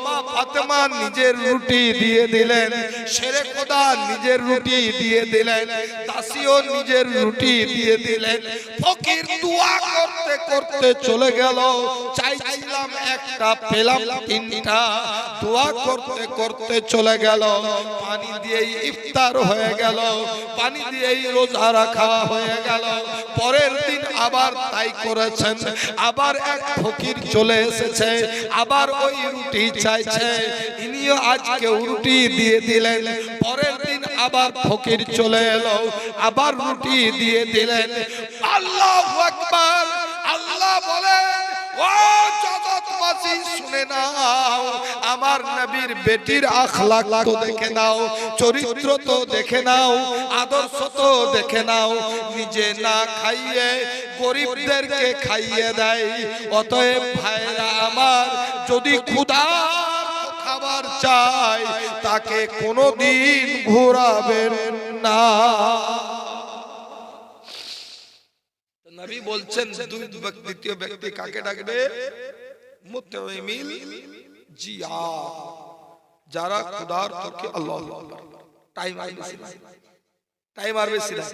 মা ফাতেমা নিজের রুটি দিয়ে দিলেন, শেরে খোদা নিজের রুটি দিয়ে দিলেন, দাসীও নিজের রুটি দিয়ে দিলেন। ফকির দোয়া করতে করতে চলে গেল। চাইছিলাম একটা, পেলাম 3টা। দোয়া করতে করতে চলে গেল। পানি দিয়েই ইফতার হয়ে গেল, পানি দিয়েই রোজা রাখা হয়ে গেল। পরের দিন আবার তাই করেছেন। আবার এক ফকির চলে এসেছে, আবার ওই রুটি চাইছে। ইনিও আজকে রুটি দিয়ে দিলেন। পরের দিন আবার ফকির চলে এলো, আবার রুটি দিয়ে দিলেন। আল্লাহু আকবার। আল্লাহ বলেন, ও জগৎবাসী শুনে নাও, আমার নবীর বেটির আখলাক তো দেখে নাও, চরিত্র তো দেখে নাও, আদর্শ তো দেখে নাও। নিজে না খাইয়ে গরিবদেরকে খাইয়ে দেয়। অতএব ভাইরা আমার, যদি ক্ষুধা খাবার চাই, তাকে কোনোদিন ঘোরাবেন না। নবী বলছেন, দ্বিতীয় ব্যক্তি কাকে ডাকবে? মুতাইমিল জিয়া, যারা ক্ষুধার্তকে। আল্লাহু আকবার। টাইম আর বেশি না,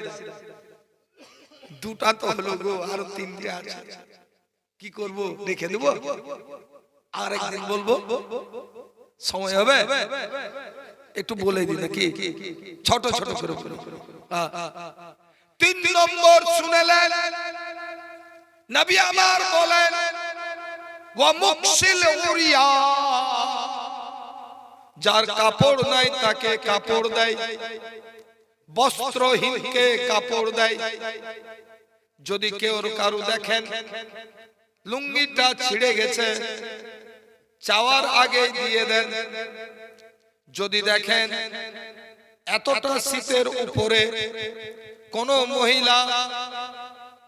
2টা তো হলো গো, আর 3টে আছে। কি করব, রেখে দেব, আর একদিন বলবো, সময় হবে একটু বলে দিই নাকি, ছোট ছোট করে। 3 নম্বর শুনেলেন, নবী আমার বলেন, ওয়া মুকসিল উরিয়া, যার কাপড় নাই তাকে কাপড় দেয়, বস্ত্রহীনকে কাপড় দেয়। যদি কেউ কারু দেখেন লুঙ্গিটা ছিঁড়ে গেছে, চাওয়ার আগে দিয়ে দেন। যদি দেখেন এতটা শীতের উপরে কোন মহিলা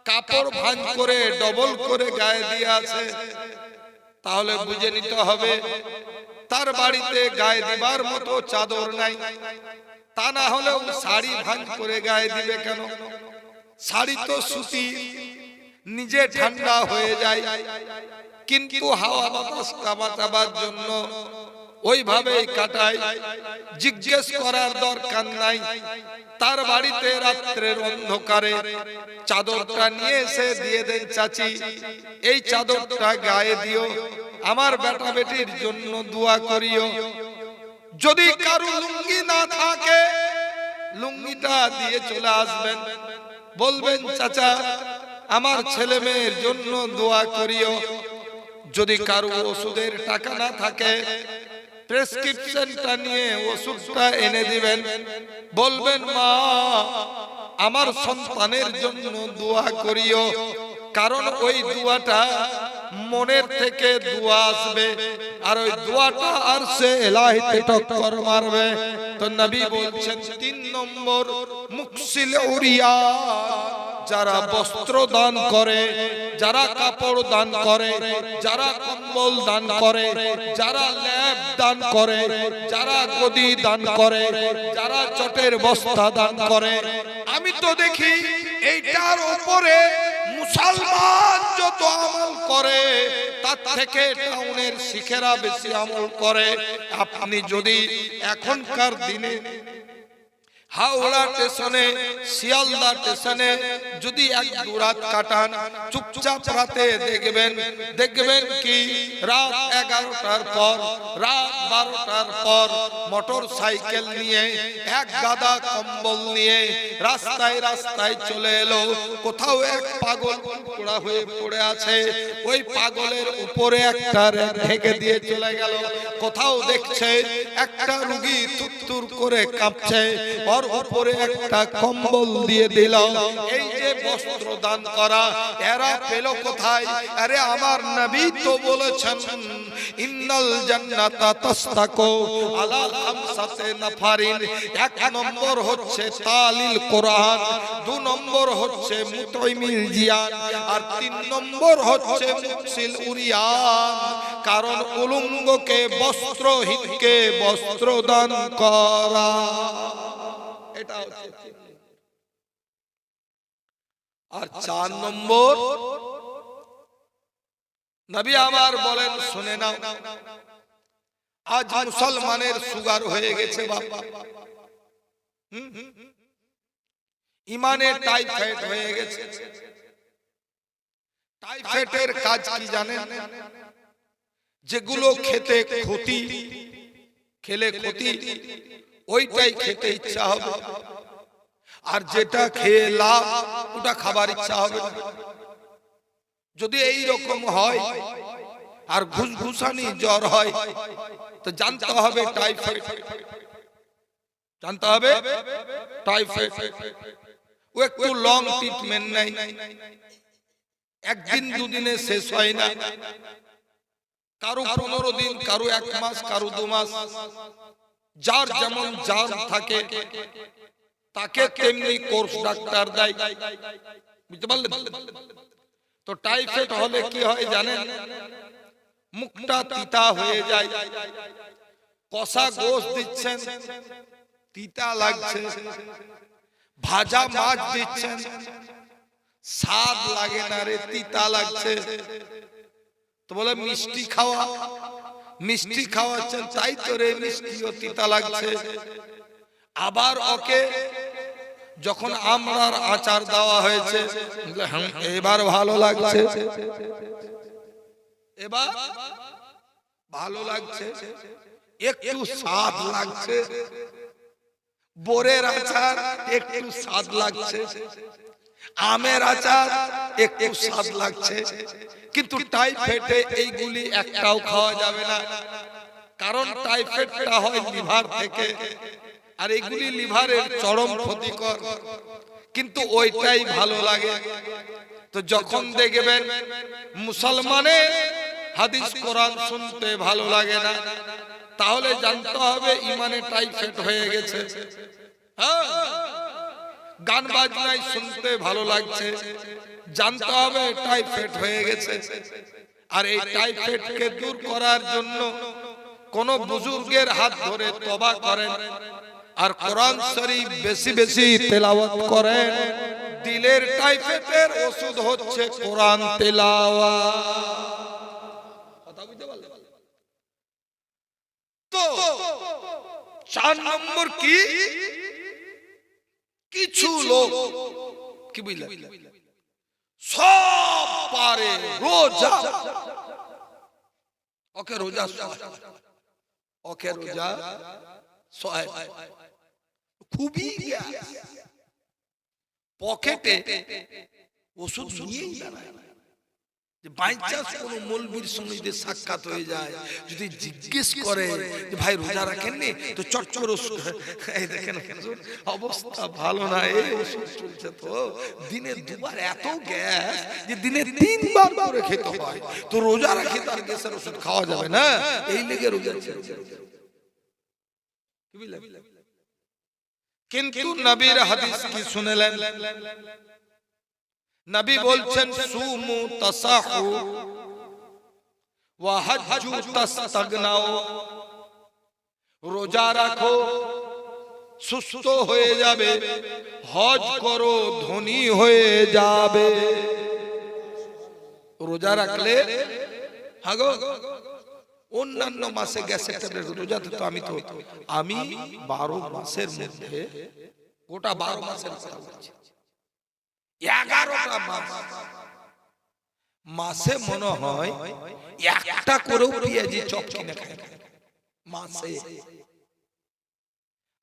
কাপড় ভাঁজ করে ডবল করে গায়ে দিয়ে আছে, তাহলে বুঝে নিতে হবে তার বাড়িতে গায়ে দিবার মতো চাদর নাই। তা না হলেও শাড়ি ভাঁজ করে গায়ে দিবে কেন? শাড়ি তো সুতি, নিজে ঠান্ডা হয়ে যায়, কিন্তু হাওয়া বাতাস কাটাবার জন্য ওইভাবেই কাটায়। জিজ্ঞেস করার দরকার নাই। তার বাড়িতে রাত্রের অন্ধকারে চাদরটা নিয়ে এসে দিয়ে দেন, চাচি এই চাদরটা গায়ে দিও, আমার বেটা বেটির জন্য দোয়া করিও। যদি কারো লুঙ্গি না থাকে লুঙ্গিটা দিয়ে চলে আসবেন, বলবেন চাচা আমার ছেলে মেয়ের জন্য দোয়া করিও। যদি কারো ওষুধের টাকা না থাকে প্রেসক্রিপশনটা নিয়ে ওষুধটা এনে দিবেন, বলবেন মা আমার সন্তানের জন্য দোয়া করিও। কারণ ওই দোয়াটা মনের থেকে দোয়া আসবে, আর ওই দোয়াটা আরশে ইলাহিতে টক্কর মারবে। তো নবী বলছেন 3 নম্বর মুকসিল উরিয়া, যারা বস্ত্র দান করে, যারা কাপড় দান করে, যারা কম্বল দান করে, যারা ল্যাপ দান করে, যারা গদি দান করে, যারা চটের বস্তা দান করে। আমি তো দেখি এইটার উপরে মুসলমান যত আমল করে তার থেকে টাউনের শিখেরা বেশি আমল করে। আপনি যদি এখনকার দিনে হাওড়া স্টেশনে, শিয়ালদা স্টেশনে যদি 1-2 রাত কাটান, চুপচাপ রাতে দেখবেন কি রাত 11টার পর, রাত 12টার পর মোটর সাইকেল নিয়ে এক গাদা কম্বল নিয়ে রাস্তায় রাস্তায় চলে এলো। কোথাও এক পাগল পোড়া হয়ে পড়ে আছে, ওই পাগলের উপরে একটা ঢেকে দিয়ে চলে গেল। কোথাও দেখছে একটা রুগী থুরথুর করে কাঁপছে, ওর উপরে একটা কম্বল দিয়ে দিল। এই যে বস্ত্র দান করা এরা পেল কোথায়? আরে আমার নবী তো বলেছেন ইন্নাল জান্নাতা তাসতাকু আলা খামসাতি নাফারিন। 1 নম্বর হচ্ছে তালিল কোরআন, 2 নম্বর হচ্ছে মুতাইমিল জিয়ান, আর 3 নম্বর হচ্ছে মুকসিল উরিয়ান। কারণ উলঙ্গকে বস্ত্রহীনকে বস্ত্র দান করা, এটা হচ্ছে। আর 4 নম্বর নবী আমার বলেন, শুনে নাও, আজ মুসলমানের সুগার হয়ে গেছে বাবা, ইমানে টাইফয়েড হয়ে গেছে। টাইফয়েডের কাজ কি জানেন? যেগুলো খেতে ক্ষতি, খেলে ক্ষতি ওইটাই খেতে ইচ্ছা হবে, আর যেটা খেয়ে লাভ ওটা খাবার ইচ্ছা হবে। যদি এই রকম হয় আর ঘুসঘুসানি জ্বর হয় তো জানতে হবে টাইফয়েড, জানতে হবে টাইফয়েড। ও একটু লং ট্রিটমেন্ট নাই, 1 দিন 2 দিনে শেষ হয় না। কারো 15 দিন, কারো 1 মাস, কারো 2 মাস। যার যেমন জান থাকে তাকে তেমনি কোর্স ডাক্তার দেয়, বুঝতে পারলেন? তো টাইফয়েড হলে কি হয় জানেন? মুখটা তিতা হয়ে যায়। কষা গোশ দিচ্ছেন, তিতা লাগছে। ভাজা মাছ দিচ্ছেন, স্বাদ লাগে না রে, তিতা লাগছে। তো বলে মিষ্টি খাওয়া, মিষ্টি খাওয়াচ্ছেন, তাই তো রে মিষ্টিও তিতা লাগছে। আবার ওকে যখন আমরার আচার দেওয়া হয়েছে, এবার ভালো লাগছে, এবার ভালো লাগছে, একটু স্বাদ লাগছে। বোরের আচার একটু স্বাদ লাগছে, আমের আচার একটু স্বাদ লাগছে। কিন্তু টাইফয়েডে এইগুলি একটাও খাওয়া যাবে না, কারণ টাইফয়েডটা হয় লিভার থেকে, আর এগুলি লিভারের চরম ক্ষতিকর। কিন্তু ওইটাই ভালো লাগে। তো যখন দেখবেন মুসলমানের হাদিস কোরআন শুনতে ভালো লাগে না, তাহলে জানতে হবে ইমানে টাইফয়েড হয়ে গেছে। গান বাজনায় শুনতে ভালো লাগছে, জানতে হবে টাইফয়েড হয়ে গেছে। আর এই টাইফয়েডকে দূর করার জন্য কোন বুজুর্গের হাত ধরে তওবা করেন আর কোরআন শরীফ বেশি বেশি তেলাওয়াত করেন, দিলের টাইফয়েডের ওষুধ হচ্ছে কোরআন তেলাওয়াত। কথা বুঝতে পারলেন? তো 4 নম্বর কি, কিছু লোক কি বুঝলেন সব পারে রোজা, ওকে রোজা ওকে রোজা খুবই পকেটে ওষুধ নিয়েই দাঁড়ায়। বাই চান্স কোন মৌলবীর সঙ্গে যদি সাক্ষাৎ হয়ে যায়, যদি জিজ্ঞেস করে যে ভাই রোজা রাখেননি, তো চট করে ওষুধ, এই দেখেন অবস্থা ভালো না, এই ওষুধ চলছে, তো দিনে 2 বার এত গ্যাস যে দিনে 3 বার করে খেতে হয়, তো রোজা রাখি তার গ্যাসের ওষুধ খাওয়া যাবে না, এই লেগে রোজা ছেড়ে। কিন্তু নবীর হাদিস কি শুনলেন? নবী বলছেন সুমু তাসাহু ওয়া হাজ্জু তাস্তাগনাও, রোজা রাখো সুস্থ হয়ে যাবে, হজ করো ধনী হয়ে যাবে। রোজা রাখলে হাগো অন্যান্য মাসে গ্যাসের ট্যাবলেট, রোজাতে তো আমি 12 মাসের মধ্যে গোটা 12 মাসের কথা বলছি, 11টা মাসে মনে হয় একটা করেও পেঁয়াজি চপ কিনে খায় মাসে।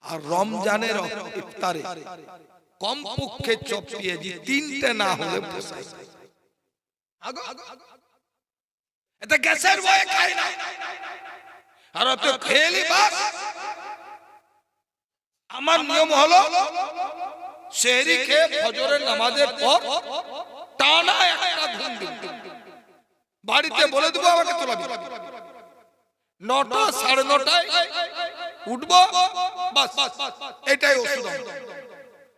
আর রমজানের ইফতারে কমপক্ষে চপ পেঁয়াজি 3টে না হলে পোষায়। এটা গ্যাসের ভয়ে খায় না, আর তো খেলি বাস। আমার নিয়ম হলো সেহরি খেয়ে ফজরের নামাজের পর টানা একটা ঘুম দিব, বাড়িতে বলে দেবো আমাকে তোলাবি, 9টা 9:30টায় উঠবো, বাস এটাই ওষুধ।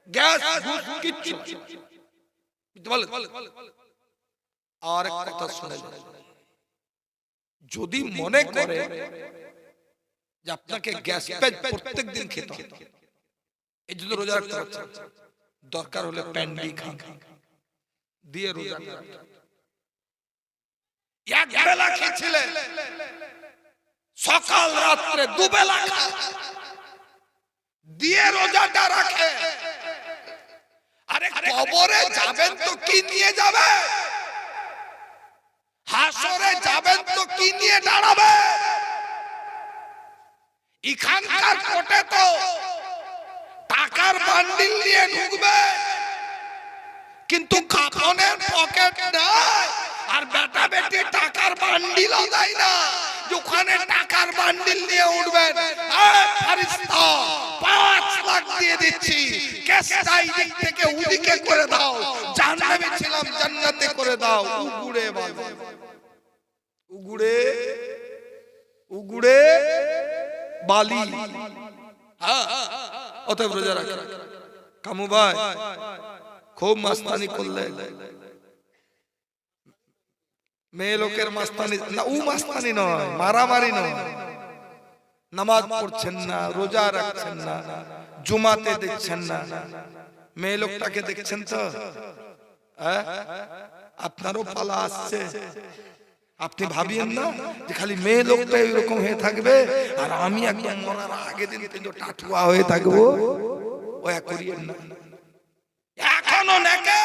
গ্যাস কিচ্ছু আর কথা শুনে, যদি মনে করে যে আপনাকে গ্যাস প্রত্যেক দিন খেতে হবে, এই জন্য রোজা রাখতে হচ্ছে, দরকার হলে প্যান্ডি খান দিয়ে রোজা রাখতে। এক বেলা খেয়েছিলেন, সকাল রাত্রে 2 বেলা দিয়ে রোজাটা রাখে। আরে কবরে যাবেন তো কি নিয়ে যাবে, হাসরে যাবেন তো কি নিয়ে দাঁড়াবে। এখানকার কোটে তো টাকার বান্ডিল নিয়ে ঢুকবে, কিন্তু কাফনের পকেট নাই, আর বেটা বেটি টাকার বান্ডিলও দেয় না। ওখানে টাকার বান্ডিল নিয়ে উঠবেন, ফেরেশতা 5 লাখ দিয়ে দিচ্ছি, কেসটা এই দিক থেকে ওদিকে করে দাও, জাহান্নামে ছিলাম জান্নাতে করে দাও। উগুড়ে বাবা, উগুড়ে উগুড়ে বালি। অতএব রোজা রাখা। কামু ভাই খুব মাস্তানি করলেন, মেয়ে লোকের মাস্তানি না, ও মাস্তানি নয়, মারামারি নয়। নামাজ পড়ছেন না, রোজা রাখছেন না, জুমাতে দেখছেন না, মেয়ে লোকটাকে দেখছেন তো আপনারও পালা আসছে। আপনি ভাবিয়েন না যে খালি মেয়ে লোকটা এরকম হয়ে থাকবে আর আমি একদম মরার আগের দিন কিন্তু টাটুয়া হয়ে থাকবো, ওয়া করিয়েন না। এখনো নাকি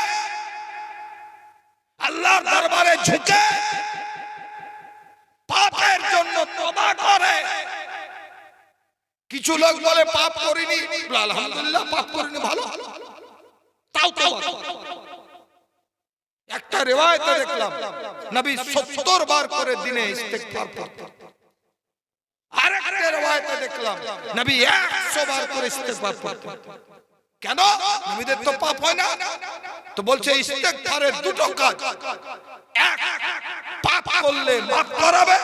আল্লাহর দরবারে ঝুঁকে পাপের জন্য তওবা করে। কিছু লোক বলে পাপ করিনি, আলহামদুলিল্লাহ পাপ করিনি, ভালো, তাও তওবা। একটা রিওয়ায়েতে দেখলাম নবী 70 বার করে দিনে ইস্তিগফার করতেন। আরেকটা রিওয়ায়েতে দেখলাম নবী 100 বার করে ইস্তিগফার করতেন। কেন? নবীদের তো পাপ হয় না, তো বলছে ইস্তিগফারের 2টো কাজ, এক পাপ করলে মাফ করাবে,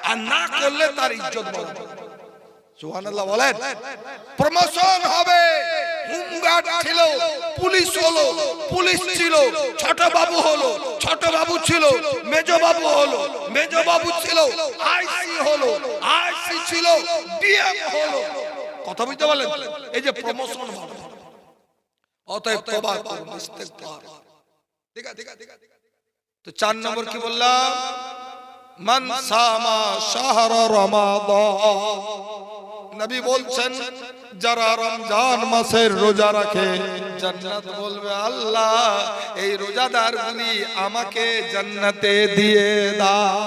আর না করলে তার ইজ্জত বাড়াবে। সুবহানাল্লাহ বলেন। প্রমোশন হবে, হোমগার্ড ছিল, পুলিশ হলো, পুলিশ ছিল, ছোট বাবু হলো, ছোট বাবু ছিল, মেজ বাবু হলো, মেজ বাবু ছিল, আইসি হলো, আইসি ছিল, ডিএম হলো। কথা বুঝতে পারলেন? এই যে প্রমোশন হলো। অতএব তওবা করুন, ইস্তেগফার। ঠিক আছে। তো 4 নম্বর কি বললাম? মান সামা শাহর রমাদান, নবী বলছেন যারা রমজান মাসের রোজা রাখে, জান্নাত বলবে আল্লাহ এই রোজাদারগুলি আমাকে জান্নাতে দিয়ে দাও।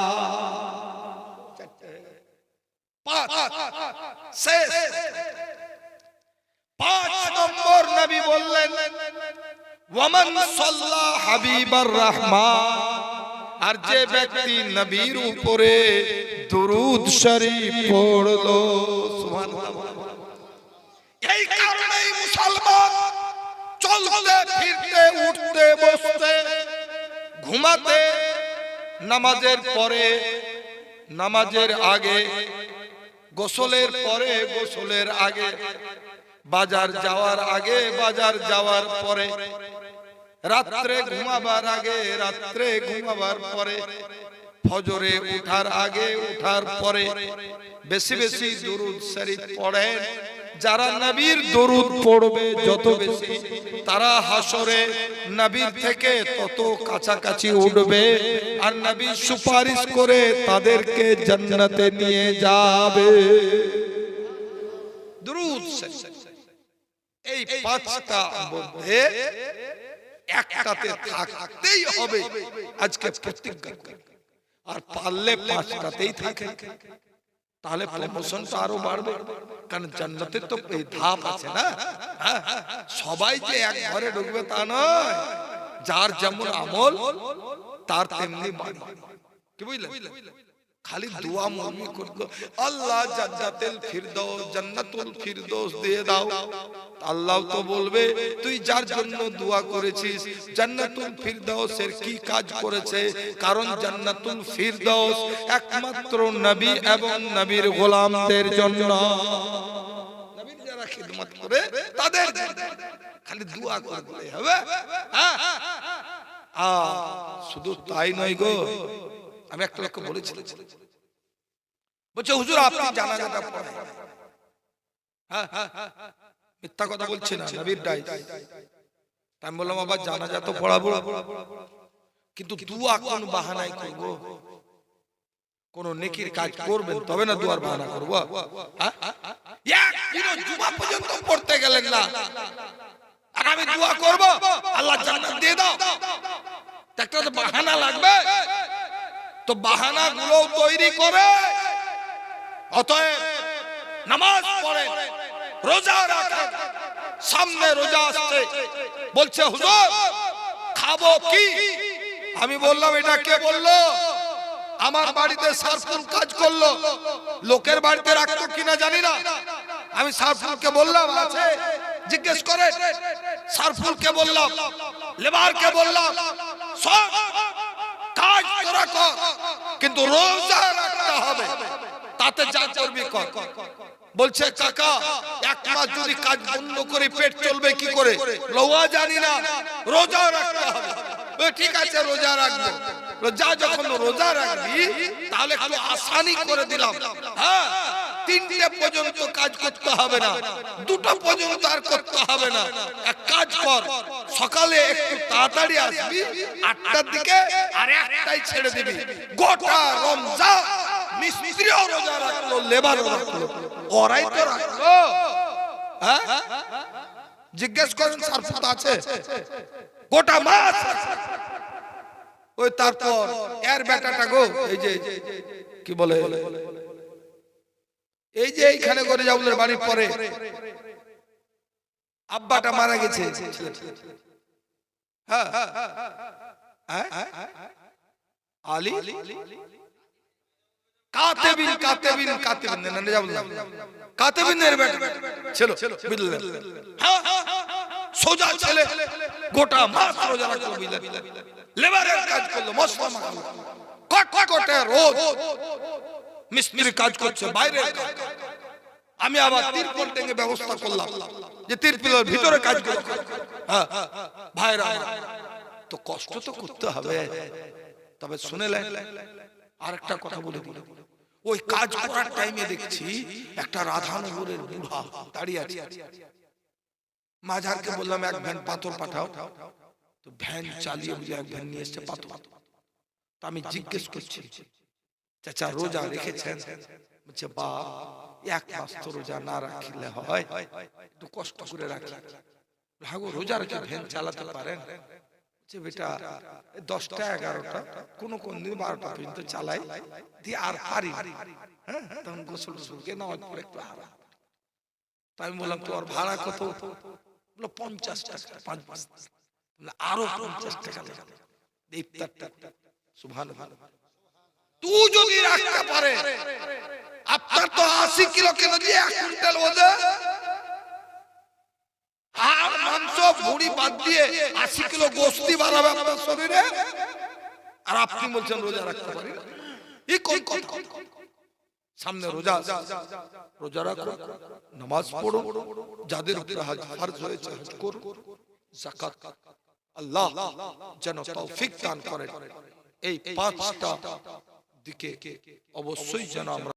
5 নম্বর নবী বললেন ওয়ামান সাল্লা হাবিবার রহমান, আর যে ব্যক্তি নবীর উপরে দুরূদ শরীফ পড়লো। সুবহানাল্লাহ। এই কারণেই মুসলমান চলতে ফিরতে উঠতে বসতে ঘুমাতে নামাজের পরে নামাজের আগে গোসলের পরে গোসলের আগে বাজার যাওয়ার আগে বাজার যাওয়ার পরে রাত্রে ঘুমাবার আগে রাত্রে ঘুমাবার পরে ফজরে উঠার আগে উঠার পরে বেশি বেশি দুরূদ শরীফ পড়েন। যারা নবীর দরুদ পড়বে যত বেশি তারা হাসরে নবীর থেকে তত কাছাকাছি উঠবে আর নবী সুপারিশ করে তাদেরকে জান্নাতে নিয়ে যাবে। দরুদ এই 5টা মধ্যে একটাতে থাকতেই হবে আজকে প্রতিজ্ঞা করে, আর পারলে 5টাতেই থাকে, তাহলে প্রমোশনটা আরো বাড়বে। কারণ জান্নাতের তো এই ধাপ আছে না, সবাই যে এক ঘরে ঢুকবে তা নয়, যার যেমন আমল তার তেমনি বাড়ি। কি বুঝলেন? খালি দোয়া মমি করতো আল্লাহ জান্নাতুল ফিরদৌস দিয়ে দাও, আল্লাহ তো বলবে তুই যার জন্য দোয়া করেছিস জান্নাতুল ফিরদৌসের কি কাজ করেছে। কারণ জান্নাতুল ফিরদৌস একমাত্র নবী এবং নবীর গোলামদের জন্য, নবীর যারা খিদমত করে তাদের খালি দোয়া করতে হবে। শুধু তাই নয় গো, আমি একটা লোককে বলেছিলাম, বলছে হুজুর আপনি জানাজাটা পড়েন। মিথ্যা কথা বলছি না, নবীর ডাইস। আমি বললাম বাবা জানাজা তো পড়াবো, কিন্তু দুয়া কোন বাহানায় করব? কোন নেকির কাজ করবেন তবে না দুয়ার বাহানা করব। একদিনও জুমা পর্যন্ত পড়তে গেলেন না আর আমি দোয়া করব আল্লাহ জান্নাত দিয়ে দাও, একটা তো বাহানা লাগবে। তো বাহানা গুলো তৈরি করে, অতএব নামাজ পড়েন, রোজা রাখেন। সামনে রোজা আসছে, বলছে হুজুর খাবো কি? আমি বললাম এটা কে বললো? আমার বাড়িতে সারফুল কাজ করলো, লোকের বাড়িতে রাখতো কিনা জানি না। আমি সারফুলকে বললাম আছে, জিজ্ঞেস করে। সারফুলকে বললাম, লেবারকে বললাম, সব কাজ তোরা কর, কিন্তু রোজা রাখতে হবে, তাতে যা করবি কর। বলছে কাকা এক মাস যদি কাজ বন্ধ করে পেট চলবে কি করে? লোয়া জানি না, রোজা রাখতে হবে। ঠিক আছে রোজা রাখবো। যা যখন রোজা রাখবি তাহলে একটু আসানি করে দিলাম। হ্যাঁ 3টে পর্যন্ত কাজ করতে হবে না, 2টা পর্যন্ত আর করতে হবে না। এক কাজ কর, সকালে একটু তাড়াতাড়ি আসবি 8টার দিকে, আর একটাই ছেড়ে দিবি। গোটা রমজান মিস্ত্রিও রোজা রাখলো, লেবারও রাখলো, ওরাই তো রাখলো। হ্যাঁ জিজ্ঞেস করেন সারফুত আছে গোটা মাস। ওই তারপর এর বেটাটা গো, এই যে কি বলে, এই যে এইখানে করে যাবলের বাড়ির পরে আব্বাটা মারা গেছে। হ্যাঁ আলী কাতেবিন কাতেবিন কাতেবিন না যাবল কাতেবিনের বেটা ছিল, বুঝলেন? সোজা ছেলে, গোটা মাস রোজা রাখলো, বুঝলেন? লেবারের কাজ করলো, মশলা মাখলো, কটকটে রোজ মিস্ত্রির কাজ করছে, বাইরের কাজ। আমি আবার তিরপল টেনে ব্যবস্থা করলাম যে তিরপলের ভিতরে কাজগুলো হ্যাঁ ভাইরা তো কষ্ট তো করতে হবে। তবে শুনেলেন আরেকটা কথা বলে দিল, ওই কাজ করার টাইমে দেখছি একটা রাধানগরের বুড়া দাঁড়িয়ে আছে। মাঝারকে বললাম এক ভ্যান পাথর পাঠাও, তো ভ্যান চালিয়ে বুঝে এক ভ্যান নিয়ে এসছে পাথর। তো আমি জিজ্ঞেস করছি, চাচা রোজা রেখেছেন? বলছে বাপ এক মাস তো রোজা না রাখলে হয়, একটু কষ্ট করে রাখি। ভাগো রোজা রেখে ভ্যান চালাতে পারেন? বেটা 10টা 11টা কোন কোন দিন 12টা পর্যন্ত চালাই দিয়ে আর পারি। হ্যাঁ তখন গোসল টোসলকে নামাজ পড়ে একটু আরাম। তাই আমি বললাম তোর ভাড়া কত? বললো 50 টাকা 5 মাস। আরো 50 টাকা দেবে ইফতারটা। সুবহানাল্লাহ। তুই যদি রাখতে পারে, আপনার তো 80 কিলো কেন দিয়ে 1 কুইন্টাল ওজন আর মাংস ভুঁড়ি বাদ দিয়ে 80 কিলো গোশতি বাড়াবে আপনার শরীরে, আর আপনি বলছেন রোজা রাখতে পারি না? এই কোন কথা? সামনে রোজা, রোজা রাখো, নামাজ পড়ো, যাদের উপরে হজ ফরজ হয়েছে হজ করো, যাকাত। আল্লাহ যেন তৌফিক দান করেন এই 5টা দিকে অবশ্যই যেন আমরা